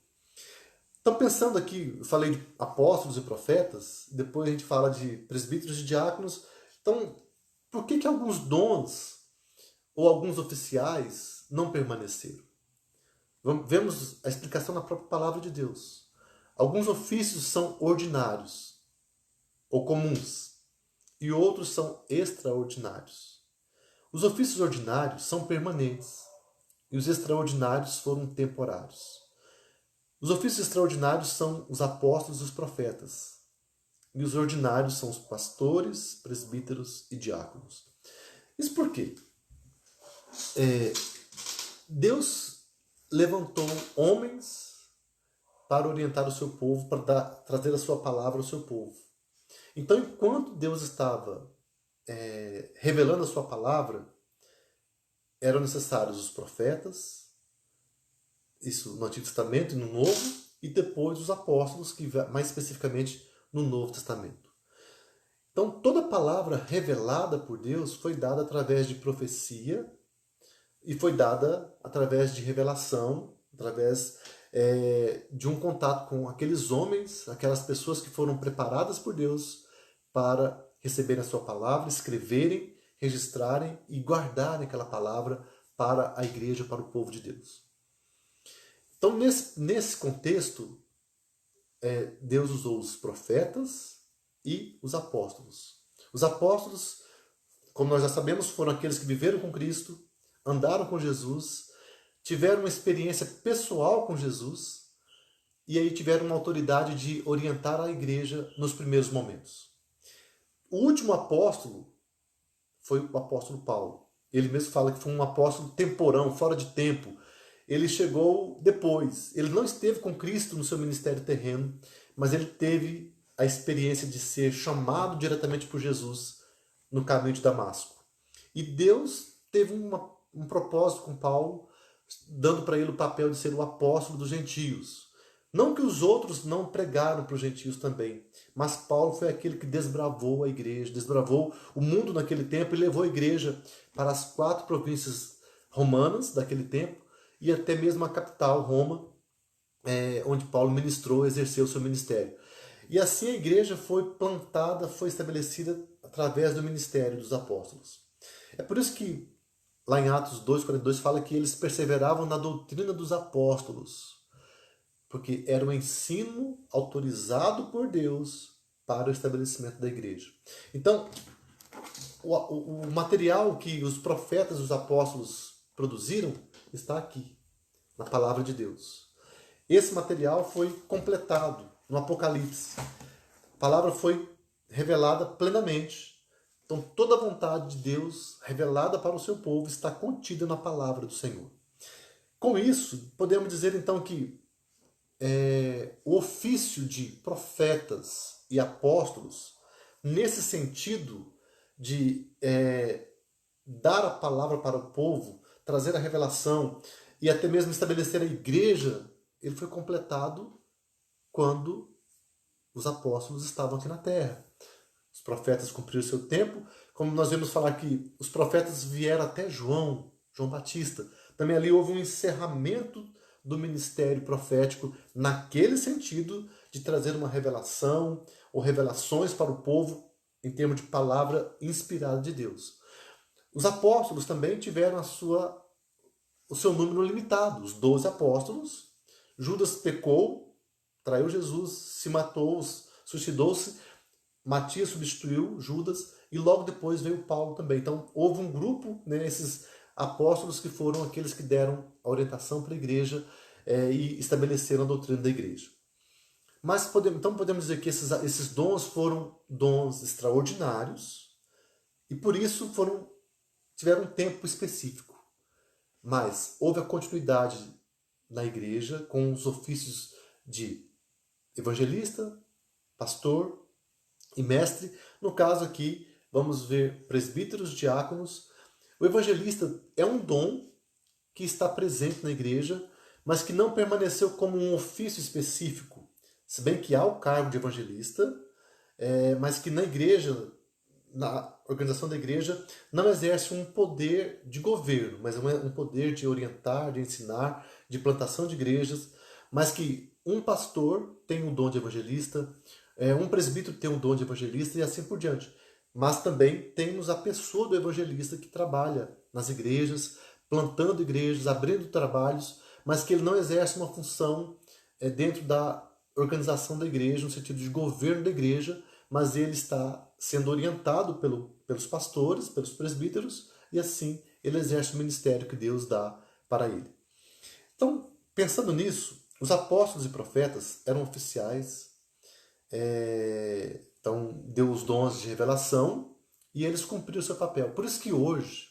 Então, pensando aqui, eu falei de apóstolos e profetas, depois a gente fala de presbíteros e diáconos. Então, por que alguns dons ou alguns oficiais não permaneceram? Vemos a explicação na própria palavra de Deus. Alguns ofícios são ordinários ou comuns e outros são extraordinários. Os ofícios ordinários são permanentes e os extraordinários foram temporários. Os ofícios extraordinários são os apóstolos e os profetas e os ordinários são os pastores, presbíteros e diáconos. Isso por quê? Deus levantou homens para orientar o seu povo, para trazer a sua palavra ao seu povo. Então, enquanto Deus estava revelando a sua palavra, eram necessários os profetas, isso no Antigo Testamento e no Novo, e depois os apóstolos, que mais especificamente no Novo Testamento. Então, toda a palavra revelada por Deus foi dada através de profecia e foi dada através de revelação, através de um contato com aqueles homens, aquelas pessoas que foram preparadas por Deus para receberem a sua palavra, escreverem, registrarem e guardarem aquela palavra para a igreja, para o povo de Deus. Então, nesse contexto, Deus usou os profetas e os apóstolos. Os apóstolos, como nós já sabemos, foram aqueles que viveram com Cristo, andaram com Jesus, tiveram uma experiência pessoal com Jesus e aí tiveram uma autoridade de orientar a igreja nos primeiros momentos. O último apóstolo foi o apóstolo Paulo. Ele mesmo fala que foi um apóstolo temporão, fora de tempo. Ele chegou depois. Ele não esteve com Cristo no seu ministério terreno, mas ele teve a experiência de ser chamado diretamente por Jesus no caminho de Damasco. E Deus teve um propósito com Paulo, dando para ele o papel de ser o apóstolo dos gentios. Não que os outros não pregaram para os gentios também, mas Paulo foi aquele que desbravou a igreja, desbravou o mundo naquele tempo e levou a igreja para as 4 províncias romanas daquele tempo e até mesmo a capital, Roma, onde Paulo ministrou, exerceu o seu ministério. E assim a igreja foi plantada, foi estabelecida através do ministério dos apóstolos. É por isso que lá em Atos 2,42 fala que eles perseveravam na doutrina dos apóstolos, porque era um ensino autorizado por Deus para o estabelecimento da igreja. Então, o material que os profetas e os apóstolos produziram está aqui, na palavra de Deus. Esse material foi completado no Apocalipse. A palavra foi revelada plenamente. Então, toda a vontade de Deus revelada para o seu povo está contida na palavra do Senhor. Com isso, podemos dizer então que o ofício de profetas e apóstolos, nesse sentido de dar a palavra para o povo, trazer a revelação e até mesmo estabelecer a igreja, ele foi completado quando os apóstolos estavam aqui na terra. Os profetas cumpriram seu tempo, como nós vemos falar que os profetas vieram até João Batista. Também ali houve um encerramento do ministério profético naquele sentido de trazer uma revelação ou revelações para o povo em termos de palavra inspirada de Deus. Os apóstolos também tiveram o seu número limitado, os 12 apóstolos. Judas pecou, traiu Jesus, se matou, suicidou-se. Matias substituiu Judas e logo depois veio Paulo também. Então houve um grupo, esses apóstolos que foram aqueles que deram a orientação para a igreja e estabeleceram a doutrina da igreja. Mas podemos dizer que esses dons foram dons extraordinários e por isso tiveram um tempo específico. Mas houve a continuidade na igreja com os ofícios de evangelista, pastor e mestre. No caso aqui, vamos ver presbíteros, diáconos. O evangelista é um dom que está presente na igreja, mas que não permaneceu como um ofício específico. Se bem que há o cargo de evangelista, mas que na igreja, na organização da igreja, não exerce um poder de governo, mas um poder de orientar, de ensinar, de plantação de igrejas, mas que um pastor tem o dom de evangelista, um presbítero tem o dom de evangelista e assim por diante. Mas também temos a pessoa do evangelista que trabalha nas igrejas, plantando igrejas, abrindo trabalhos, mas que ele não exerce uma função dentro da organização da igreja, no sentido de governo da igreja, mas ele está sendo orientado pelos pastores, pelos presbíteros, e assim ele exerce o ministério que Deus dá para ele. Então, pensando nisso, os apóstolos e profetas eram oficiais, então deu os dons de revelação e eles cumpriram o seu papel. Por isso que hoje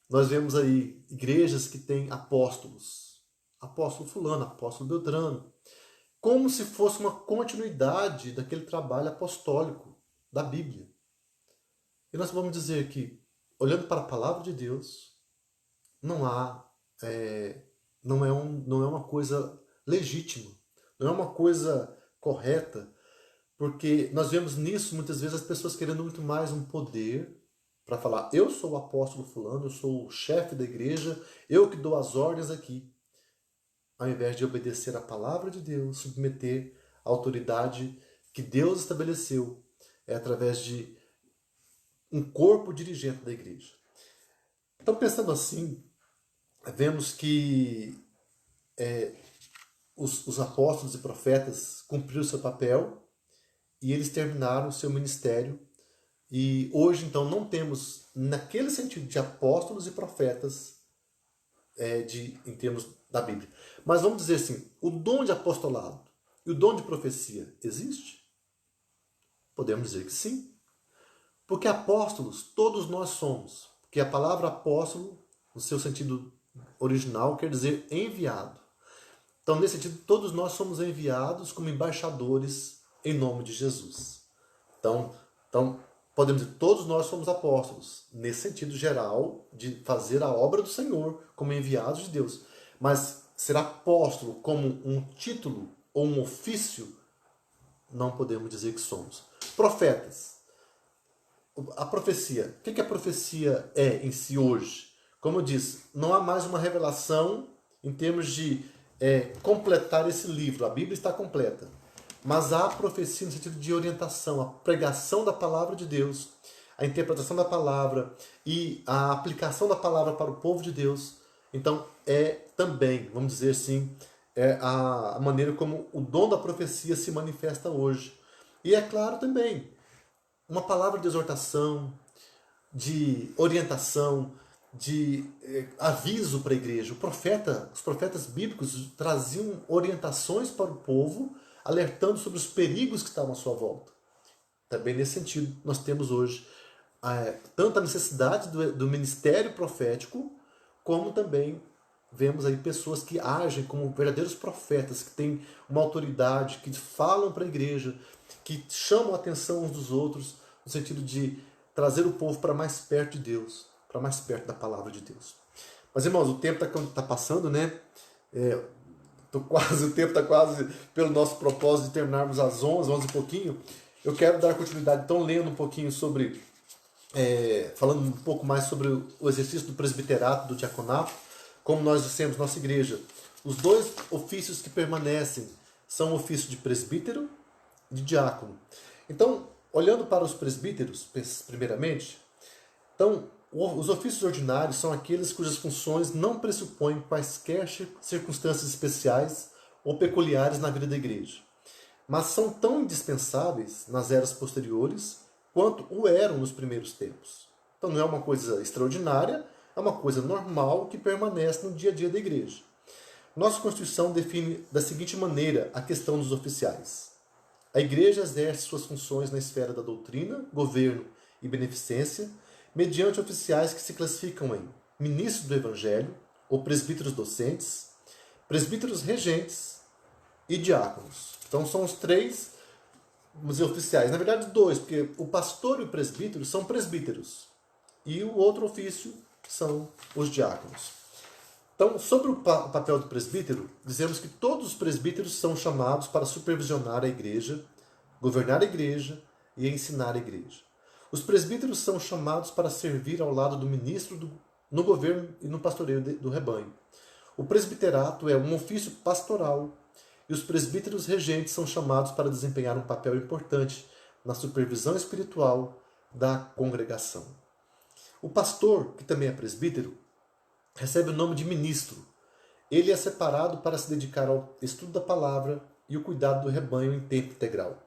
nós vemos aí igrejas que têm apóstolos, apóstolo fulano, apóstolo Beltrano, como se fosse uma continuidade daquele trabalho apostólico da Bíblia. E nós vamos dizer que, olhando para a palavra de Deus, não é uma coisa legítima, não é uma coisa correta, porque nós vemos nisso muitas vezes as pessoas querendo muito mais um poder para falar: eu sou o apóstolo fulano, eu sou o chefe da igreja, eu que dou as ordens aqui. Ao invés de obedecer a palavra de Deus, submeter a autoridade que Deus estabeleceu através de um corpo dirigente da igreja. Então, pensando assim, vemos que os apóstolos e profetas cumpriram seu papel e eles terminaram o seu ministério. E hoje, então, não temos, naquele sentido, de apóstolos e profetas em termos da Bíblia. Mas vamos dizer assim, o dom de apostolado e o dom de profecia existe? Podemos dizer que sim. Porque apóstolos, todos nós somos. Porque a palavra apóstolo, no seu sentido original, quer dizer enviado. Então, nesse sentido, todos nós somos enviados como embaixadores em nome de Jesus. Então podemos dizer, todos nós somos apóstolos, nesse sentido geral, de fazer a obra do Senhor como enviados de Deus. Mas ser apóstolo como um título ou um ofício, não podemos dizer que somos. Profetas. A profecia. O que a profecia é em si hoje? Como eu disse, não há mais uma revelação em termos de completar esse livro. A Bíblia está completa. Mas há a profecia no sentido de orientação, a pregação da palavra de Deus, a interpretação da palavra e a aplicação da palavra para o povo de Deus. Então, também, vamos dizer assim, a maneira como o dom da profecia se manifesta hoje. E é claro também, uma palavra de exortação, de orientação, de aviso para a igreja. Os profetas bíblicos traziam orientações para o povo, alertando sobre os perigos que estavam à sua volta. Também nesse sentido, nós temos hoje tanto a necessidade do ministério profético, como também vemos aí pessoas que agem como verdadeiros profetas, que têm uma autoridade, que falam para a igreja, que chamam a atenção uns dos outros, no sentido de trazer o povo para mais perto de Deus, para mais perto da palavra de Deus. Mas, irmãos, o tempo está passando, né? O tempo está quase pelo nosso propósito de terminarmos às 11 e pouquinho. Eu quero dar continuidade, então, lendo um pouquinho sobre, falando um pouco mais sobre o exercício do presbiterato, do diaconato. Como nós dissemos, nossa igreja, os dois ofícios que permanecem são o ofício de presbítero e de diácono. Então, olhando para os presbíteros, primeiramente, então, os ofícios ordinários são aqueles cujas funções não pressupõem quaisquer circunstâncias especiais ou peculiares na vida da igreja, mas são tão indispensáveis nas eras posteriores quanto o eram nos primeiros tempos. Então não é uma coisa extraordinária, é uma coisa normal que permanece no dia a dia da igreja. Nossa Constituição define da seguinte maneira a questão dos oficiais. A igreja exerce suas funções na esfera da doutrina, governo e beneficência, mediante oficiais que se classificam em ministros do evangelho, ou presbíteros docentes, presbíteros regentes e diáconos. Então são os três oficiais. Na verdade, dois, porque o pastor e o presbítero são presbíteros. E o outro ofício são os diáconos. Então, sobre o papel do presbítero, dizemos que todos os presbíteros são chamados para supervisionar a igreja, governar a igreja e ensinar a igreja. Os presbíteros são chamados para servir ao lado do ministro no governo e no pastoreio do rebanho. O presbiterato é um ofício pastoral e os presbíteros regentes são chamados para desempenhar um papel importante na supervisão espiritual da congregação. O pastor, que também é presbítero, recebe o nome de ministro. Ele é separado para se dedicar ao estudo da palavra e o cuidado do rebanho em tempo integral.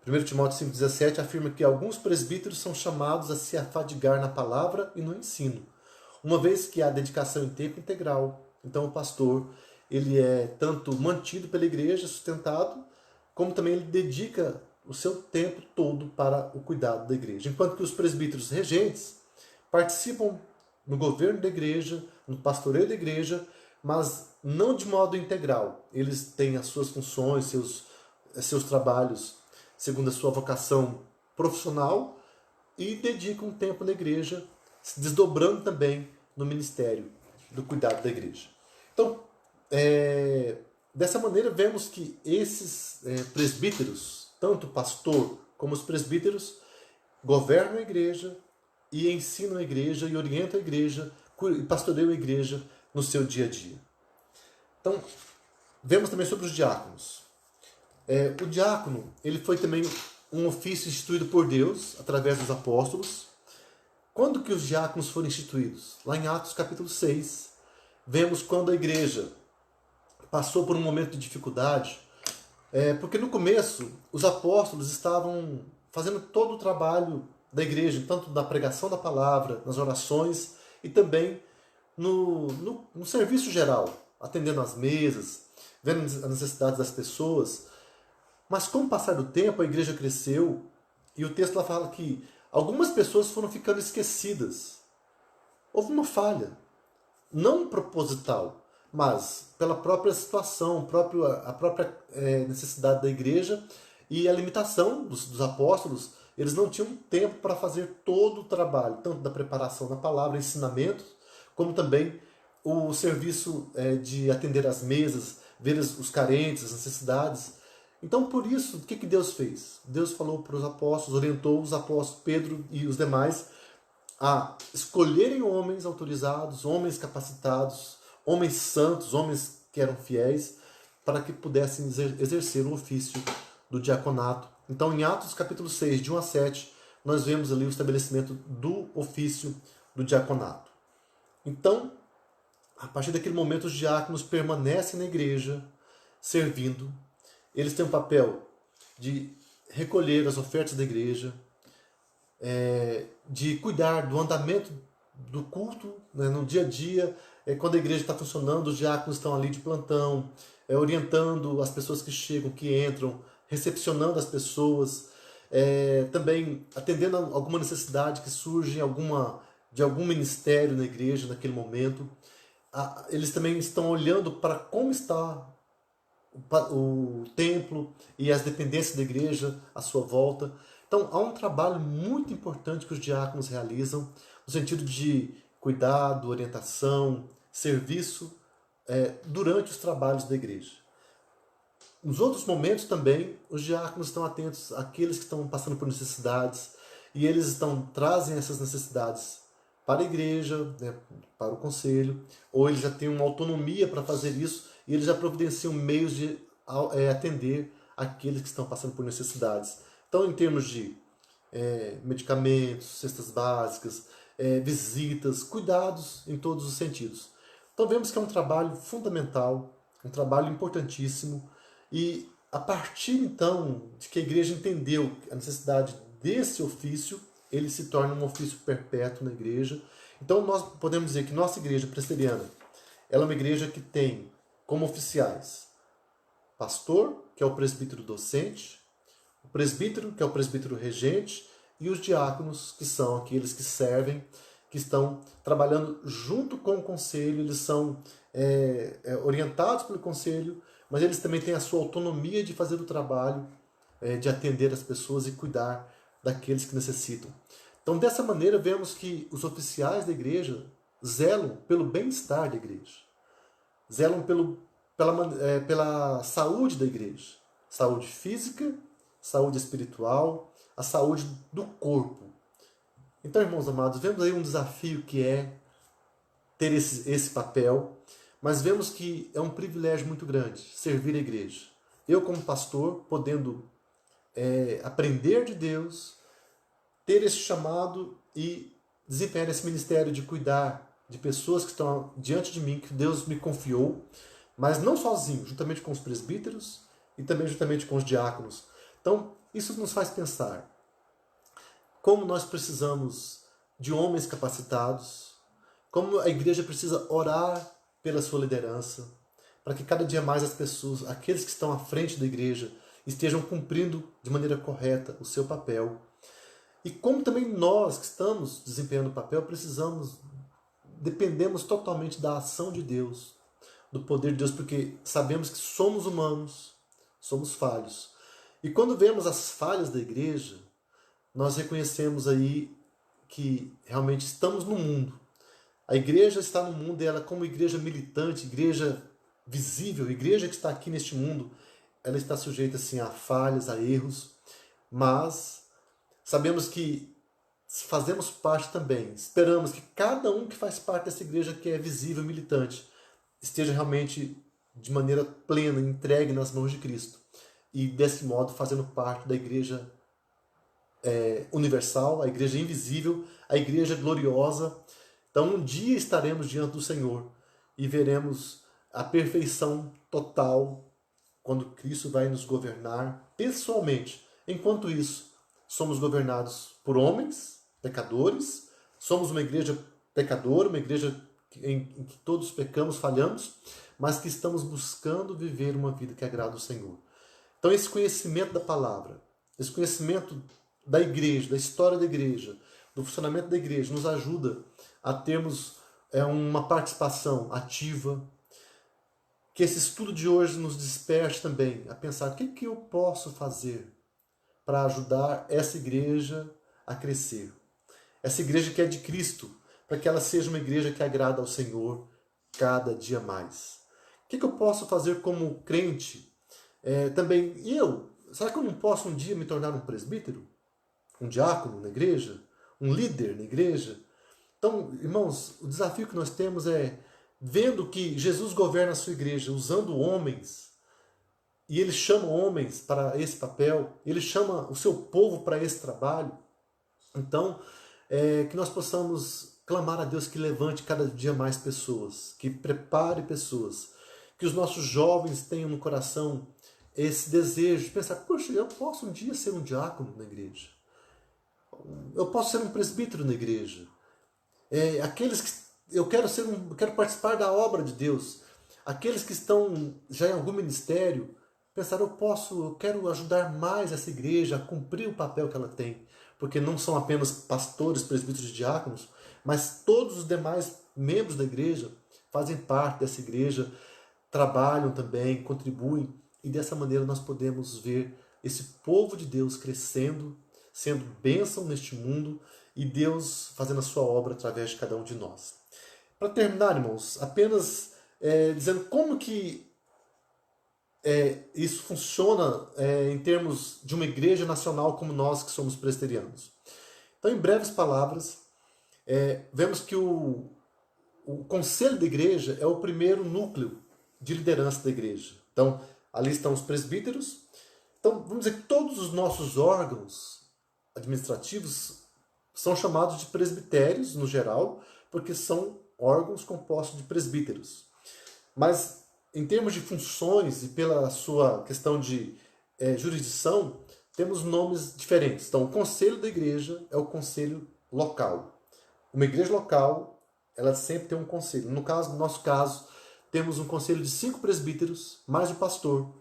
1 Timóteo 5,17 afirma que alguns presbíteros são chamados a se afadigar na palavra e no ensino, uma vez que há dedicação em tempo integral. Então o pastor ele é tanto mantido pela igreja, sustentado, como também ele dedica o seu tempo todo para o cuidado da igreja. Enquanto que os presbíteros regentes participam no governo da igreja, no pastoreio da igreja, mas não de modo integral. Eles têm as suas funções, seus trabalhos, segundo a sua vocação profissional, e dedicam tempo na igreja, se desdobrando também no ministério do cuidado da igreja. Então, dessa maneira, vemos que esses presbíteros, tanto o pastor como os presbíteros, governam a igreja e ensinam a igreja e orientam a igreja e pastoreiam a igreja no seu dia a dia. Então, vemos também sobre os diáconos. O diácono ele foi também um ofício instituído por Deus através dos apóstolos. Quando que os diáconos foram instituídos? Lá em Atos capítulo 6, vemos quando a igreja passou por um momento de dificuldade, porque no começo os apóstolos estavam fazendo todo o trabalho da igreja, tanto na pregação da palavra, nas orações e também no serviço geral, atendendo às mesas, vendo as necessidades das pessoas. Mas com o passar do tempo a igreja cresceu e o texto lá fala que algumas pessoas foram ficando esquecidas. Houve uma falha, não proposital, mas pela própria situação, a própria necessidade da igreja e a limitação dos apóstolos. Eles não tinham tempo para fazer todo o trabalho, tanto da preparação da palavra, ensinamentos, como também o serviço de atender às mesas, ver os carentes, as necessidades. Então, por isso, o que Deus fez? Deus falou para os apóstolos, orientou os apóstolos, Pedro e os demais, a escolherem homens autorizados, homens capacitados, homens santos, homens que eram fiéis, para que pudessem exercer o ofício do diaconato. Então, em Atos capítulo 6, de 1 a 7, nós vemos ali o estabelecimento do ofício do diaconato. Então, a partir daquele momento, os diáconos permanecem na igreja, servindo. Eles têm um papel de recolher as ofertas da igreja, de cuidar do andamento do culto, né, no dia a dia, quando a igreja está funcionando, os diáconos estão ali de plantão, orientando as pessoas que chegam, que entram, recepcionando as pessoas, também atendendo a alguma necessidade que surge de algum ministério na igreja naquele momento. Eles também estão olhando para como está o templo e as dependências da igreja à sua volta. Então há um trabalho muito importante que os diáconos realizam no sentido de cuidado, orientação, serviço durante os trabalhos da igreja. Nos outros momentos também, os diáconos estão atentos àqueles que estão passando por necessidades e eles trazem essas necessidades para a igreja, né, para o conselho, ou eles já têm uma autonomia para fazer isso e eles já providenciam meios de atender aqueles que estão passando por necessidades. Então, em termos de medicamentos, cestas básicas, visitas, cuidados em todos os sentidos. Então, vemos que é um trabalho fundamental, um trabalho importantíssimo, e a partir então de que a igreja entendeu a necessidade desse ofício, ele se torna um ofício perpétuo na igreja. Então nós podemos dizer que nossa igreja presbiteriana, ela é uma igreja que tem como oficiais pastor, que é o presbítero docente, o presbítero, que é o presbítero regente, e os diáconos, que são aqueles que servem, que estão trabalhando junto com o conselho, eles são orientados pelo conselho, mas eles também têm a sua autonomia de fazer o trabalho, de atender as pessoas e cuidar daqueles que necessitam. Então, dessa maneira, vemos que os oficiais da igreja zelam pelo bem-estar da igreja, zelam pela saúde da igreja, saúde física, saúde espiritual, a saúde do corpo. Então, irmãos amados, vemos aí um desafio que é ter esse papel, mas vemos que é um privilégio muito grande servir a igreja. Eu, como pastor, podendo aprender de Deus, ter esse chamado e desempenhar esse ministério de cuidar de pessoas que estão diante de mim, que Deus me confiou, mas não sozinho, juntamente com os presbíteros e também juntamente com os diáconos. Então, isso nos faz pensar como nós precisamos de homens capacitados, como a igreja precisa orar pela sua liderança, para que cada dia mais as pessoas, aqueles que estão à frente da igreja, estejam cumprindo de maneira correta o seu papel. E como também nós que estamos desempenhando o papel, dependemos totalmente da ação de Deus, do poder de Deus, porque sabemos que somos humanos, somos falhos. E quando vemos as falhas da igreja, nós reconhecemos aí que realmente estamos no mundo. A igreja está no mundo e ela, como igreja militante, igreja visível, igreja que está aqui neste mundo, ela está sujeita assim, a falhas, a erros, mas sabemos que fazemos parte também. Esperamos que cada um que faz parte dessa igreja que é visível, militante, esteja realmente de maneira plena, entregue nas mãos de Cristo. E desse modo fazendo parte da igreja universal, a igreja invisível, a igreja gloriosa. Então um dia estaremos diante do Senhor e veremos a perfeição total quando Cristo vai nos governar pessoalmente. Enquanto isso, somos governados por homens, pecadores, somos uma igreja pecadora, uma igreja em que todos pecamos, falhamos, mas que estamos buscando viver uma vida que agrada ao Senhor. Então esse conhecimento da palavra, esse conhecimento da igreja, da história da igreja, do funcionamento da igreja, nos ajuda a termos uma participação ativa, que esse estudo de hoje nos desperte também a pensar o que eu posso fazer para ajudar essa igreja a crescer. Essa igreja que é de Cristo, para que ela seja uma igreja que agrada ao Senhor cada dia mais. O que eu posso fazer como crente? Também, será que eu não posso um dia me tornar um presbítero? Um diácono na igreja? Um líder na igreja? Então, irmãos, o desafio que nós temos é, vendo que Jesus governa a sua igreja usando homens, e ele chama homens para esse papel, ele chama o seu povo para esse trabalho, então, que nós possamos clamar a Deus que levante cada dia mais pessoas, que prepare pessoas, que os nossos jovens tenham no coração esse desejo de pensar, poxa, eu posso um dia ser um diácono na igreja. Eu posso ser um presbítero na igreja. Aqueles que eu quero participar da obra de Deus. Aqueles que estão já em algum ministério, pensar, eu quero ajudar mais essa igreja a cumprir o papel que ela tem. Porque não são apenas pastores, presbíteros e diáconos, mas todos os demais membros da igreja fazem parte dessa igreja, trabalham também, contribuem, e dessa maneira nós podemos ver esse povo de Deus crescendo, sendo bênção neste mundo, e Deus fazendo a sua obra através de cada um de nós. Para terminar, irmãos, apenas dizendo como que isso funciona em termos de uma igreja nacional como nós que somos presbiterianos. Então, em breves palavras, vemos que o conselho da igreja é o primeiro núcleo de liderança da igreja. Então, ali estão os presbíteros. Então, vamos dizer que todos os nossos órgãos administrativos são chamados de presbitérios, no geral, porque são órgãos compostos de presbíteros. Mas, em termos de funções e pela sua questão de jurisdição, temos nomes diferentes. Então, o conselho da igreja é o conselho local. Uma igreja local, ela sempre tem um conselho. No nosso caso, temos um conselho de 5 presbíteros, mais o pastor,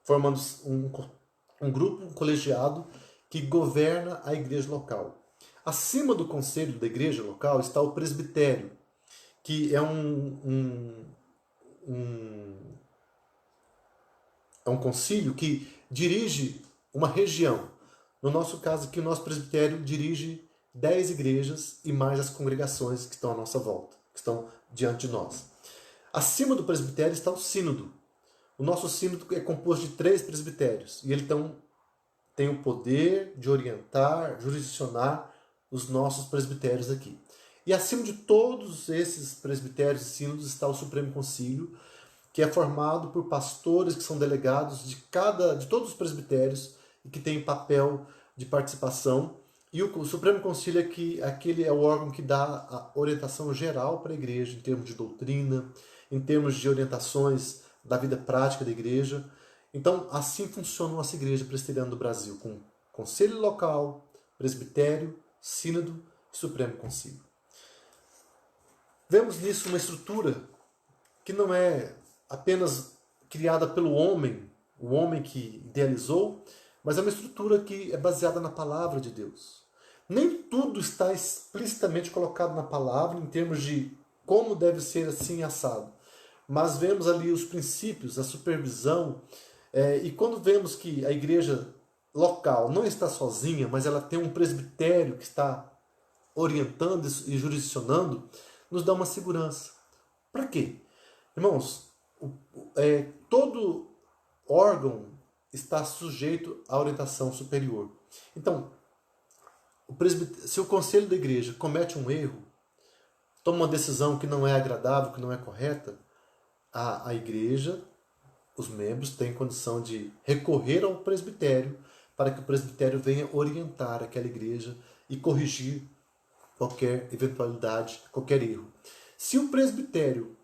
formando um grupo, um colegiado, que governa a igreja local. Acima do conselho da igreja local está o presbitério, que é um concílio que dirige uma região. No nosso caso aqui, o nosso presbitério dirige 10 igrejas e mais as congregações que estão à nossa volta, que estão diante de nós. Acima do presbitério está o sínodo. O nosso sínodo é composto de 3 presbitérios e ele tem o poder de orientar, jurisdicionar os nossos presbitérios aqui. E acima de todos esses presbitérios e sínodos está o Supremo Concílio, que é formado por pastores que são delegados de todos os presbitérios e que tem papel de participação. E o Supremo Concílio aquele é o órgão que dá a orientação geral para a igreja, em termos de doutrina, em termos de orientações da vida prática da igreja. Então, assim funciona a nossa igreja presbiteriana do Brasil, com conselho local, presbitério, sínodo e Supremo Concílio. Vemos nisso uma estrutura que não é apenas criada pelo homem, o homem que idealizou, mas é uma estrutura que é baseada na palavra de Deus. Nem tudo está explicitamente colocado na palavra em termos de como deve ser assim assado. Mas vemos ali os princípios, a supervisão, e quando vemos que a igreja local não está sozinha, mas ela tem um presbitério que está orientando e jurisdicionando, nos dá uma segurança. Para quê? Irmãos, todo órgão está sujeito à orientação superior. Então, se o conselho da igreja comete um erro, toma uma decisão que não é agradável, que não é correta, a igreja, os membros, têm condição de recorrer ao presbitério para que o presbitério venha orientar aquela igreja e corrigir qualquer eventualidade, qualquer erro. Se o presbitério,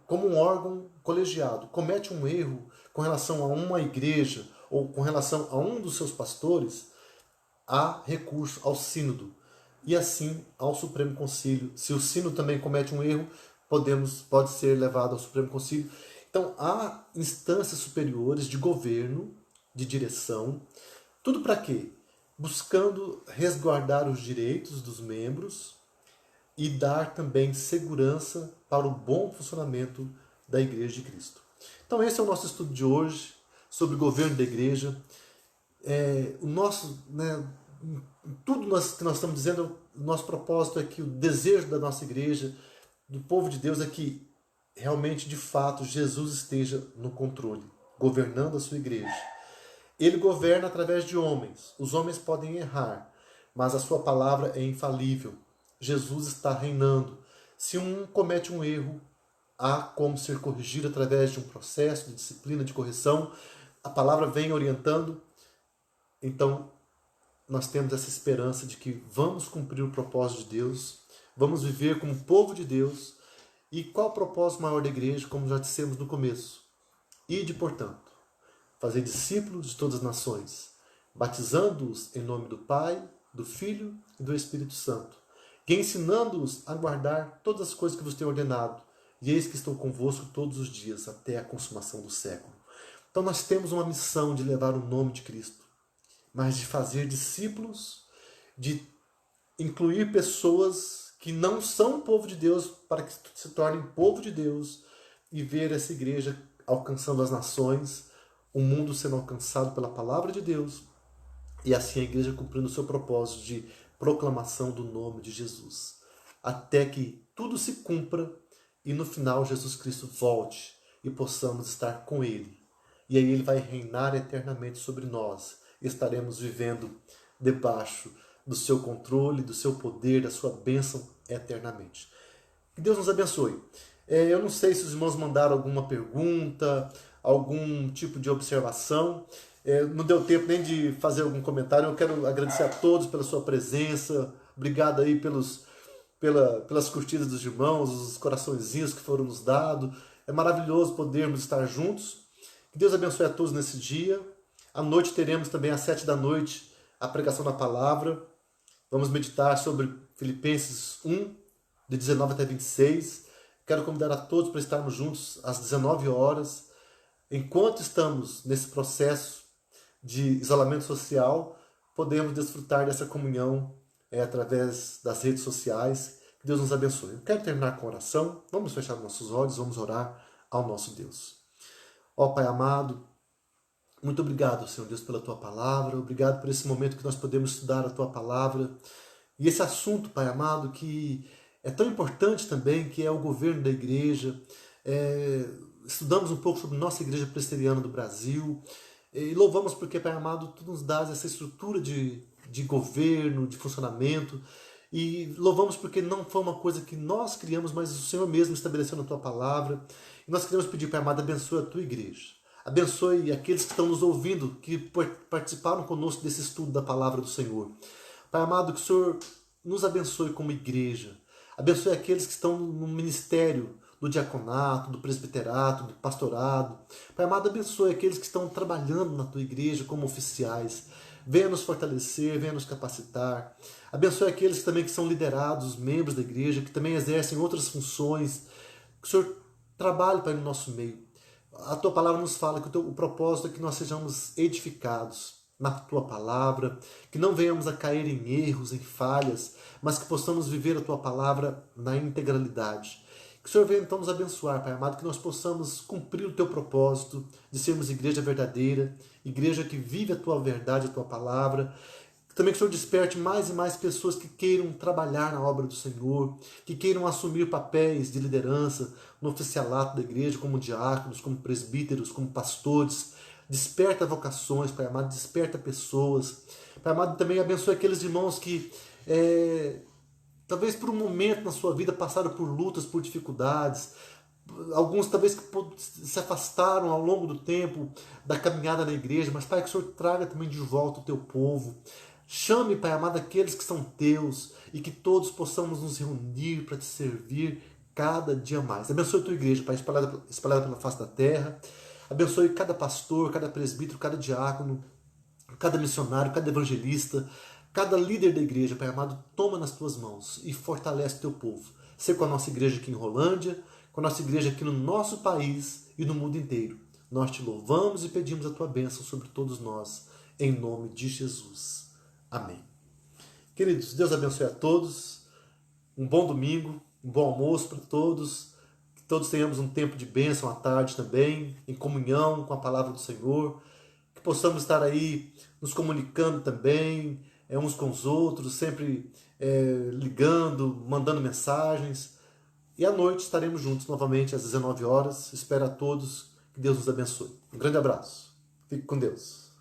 como um órgão colegiado, comete um erro com relação a uma igreja ou com relação a um dos seus pastores, há recurso ao sínodo e assim ao Supremo Concílio. Se o sínodo também comete um erro, pode ser levado ao Supremo Concílio. Então, há instâncias superiores de governo, de direção. Tudo para quê? Buscando resguardar os direitos dos membros e dar também segurança para o bom funcionamento da Igreja de Cristo. Então, esse é o nosso estudo de hoje sobre o governo da Igreja. Tudo que nós estamos dizendo, o nosso propósito é que o desejo da nossa Igreja, do povo de Deus, é que realmente, de fato, Jesus esteja no controle, governando a sua Igreja. Ele governa através de homens. Os homens podem errar, mas a sua palavra é infalível. Jesus está reinando. Se um comete um erro, há como ser corrigido através de um processo de disciplina, de correção. A palavra vem orientando. Então, nós temos essa esperança de que vamos cumprir o propósito de Deus, vamos viver como povo de Deus. E qual o propósito maior da igreja, como já dissemos no começo? Ide, portanto, fazer discípulos de todas as nações, batizando-os em nome do Pai, do Filho e do Espírito Santo, e ensinando-os a guardar todas as coisas que vos tenho ordenado, e eis que estou convosco todos os dias, até a consumação do século. Então nós temos uma missão de levar o nome de Cristo, mas de fazer discípulos, de incluir pessoas que não são povo de Deus para que se tornem povo de Deus e ver essa igreja alcançando as nações, o mundo sendo alcançado pela palavra de Deus e assim a igreja cumprindo o seu propósito de proclamação do nome de Jesus. Até que tudo se cumpra e no final Jesus Cristo volte e possamos estar com Ele. E aí Ele vai reinar eternamente sobre nós. E estaremos vivendo debaixo do seu controle, do seu poder, da sua bênção eternamente. Que Deus nos abençoe. Eu não sei se os irmãos mandaram alguma pergunta, algum tipo de observação. Não deu tempo nem de fazer algum comentário. Eu quero agradecer a todos pela sua presença. Obrigado aí pelas curtidas dos irmãos, os coraçõezinhos que foram nos dados. É maravilhoso podermos estar juntos. Que Deus abençoe a todos nesse dia. À noite teremos também às 19h a pregação da palavra. Vamos meditar sobre Filipenses 1, de 19 até 26. Quero convidar a todos para estarmos juntos às 19h. Enquanto estamos nesse processo de isolamento social, podemos desfrutar dessa comunhão através das redes sociais. Que Deus nos abençoe. Eu quero terminar com oração. Vamos fechar nossos olhos, vamos orar ao nosso Deus. Ó Pai amado, muito obrigado, Senhor Deus, pela Tua palavra. Obrigado por esse momento que nós podemos estudar a Tua palavra. E esse assunto, Pai amado, que é tão importante também, que é o governo da igreja. Estudamos um pouco sobre nossa igreja presbiteriana do Brasil. E louvamos porque, Pai amado, Tu nos dás essa estrutura de governo, de funcionamento. E louvamos porque não foi uma coisa que nós criamos, mas o Senhor mesmo estabeleceu na Tua palavra. E nós queremos pedir, Pai amado, abençoe a Tua igreja. Abençoe aqueles que estão nos ouvindo, que participaram conosco desse estudo da palavra do Senhor. Pai amado, que o Senhor nos abençoe como igreja. Abençoe aqueles que estão no ministério do diaconato, do presbiterato, do pastorado. Pai amado, abençoe aqueles que estão trabalhando na Tua igreja como oficiais. Venha nos fortalecer, venha nos capacitar. Abençoe aqueles também que são liderados, membros da igreja, que também exercem outras funções. Que o Senhor trabalhe, Pai, no nosso meio. A Tua palavra nos fala que o propósito é que nós sejamos edificados na Tua palavra, que não venhamos a cair em erros, em falhas, mas que possamos viver a Tua palavra na integralidade. Que o Senhor venha então nos abençoar, Pai amado, que nós possamos cumprir o Teu propósito de sermos igreja verdadeira, igreja que vive a Tua verdade, a Tua palavra. Também que o Senhor desperte mais e mais pessoas que queiram trabalhar na obra do Senhor, que queiram assumir papéis de liderança no oficialato da igreja, como diáconos, como presbíteros, como pastores. Desperta vocações, Pai amado, desperta pessoas. Pai amado, também abençoe aqueles irmãos que talvez por um momento na sua vida passaram por lutas, por dificuldades. Alguns talvez que se afastaram ao longo do tempo da caminhada na igreja, mas Pai, que o Senhor traga também de volta o Teu povo. Chame, Pai amado, aqueles que são Teus e que todos possamos nos reunir para Te servir cada dia mais. Abençoe a Tua igreja, Pai, espalhada pela face da terra. Abençoe cada pastor, cada presbítero, cada diácono, cada missionário, cada evangelista, cada líder da igreja, Pai amado, toma nas Tuas mãos e fortalece o Teu povo. Seja com a nossa igreja aqui em Rolândia, com a nossa igreja aqui no nosso país e no mundo inteiro. Nós Te louvamos e pedimos a Tua bênção sobre todos nós, em nome de Jesus. Amém. Queridos, Deus abençoe a todos. Um bom domingo, um bom almoço para todos. Que todos tenhamos um tempo de bênção à tarde também, em comunhão com a palavra do Senhor. Que possamos estar aí nos comunicando também, uns com os outros, sempre ligando, mandando mensagens. E à noite estaremos juntos novamente às 19h. Espero a todos que Deus nos abençoe. Um grande abraço. Fique com Deus.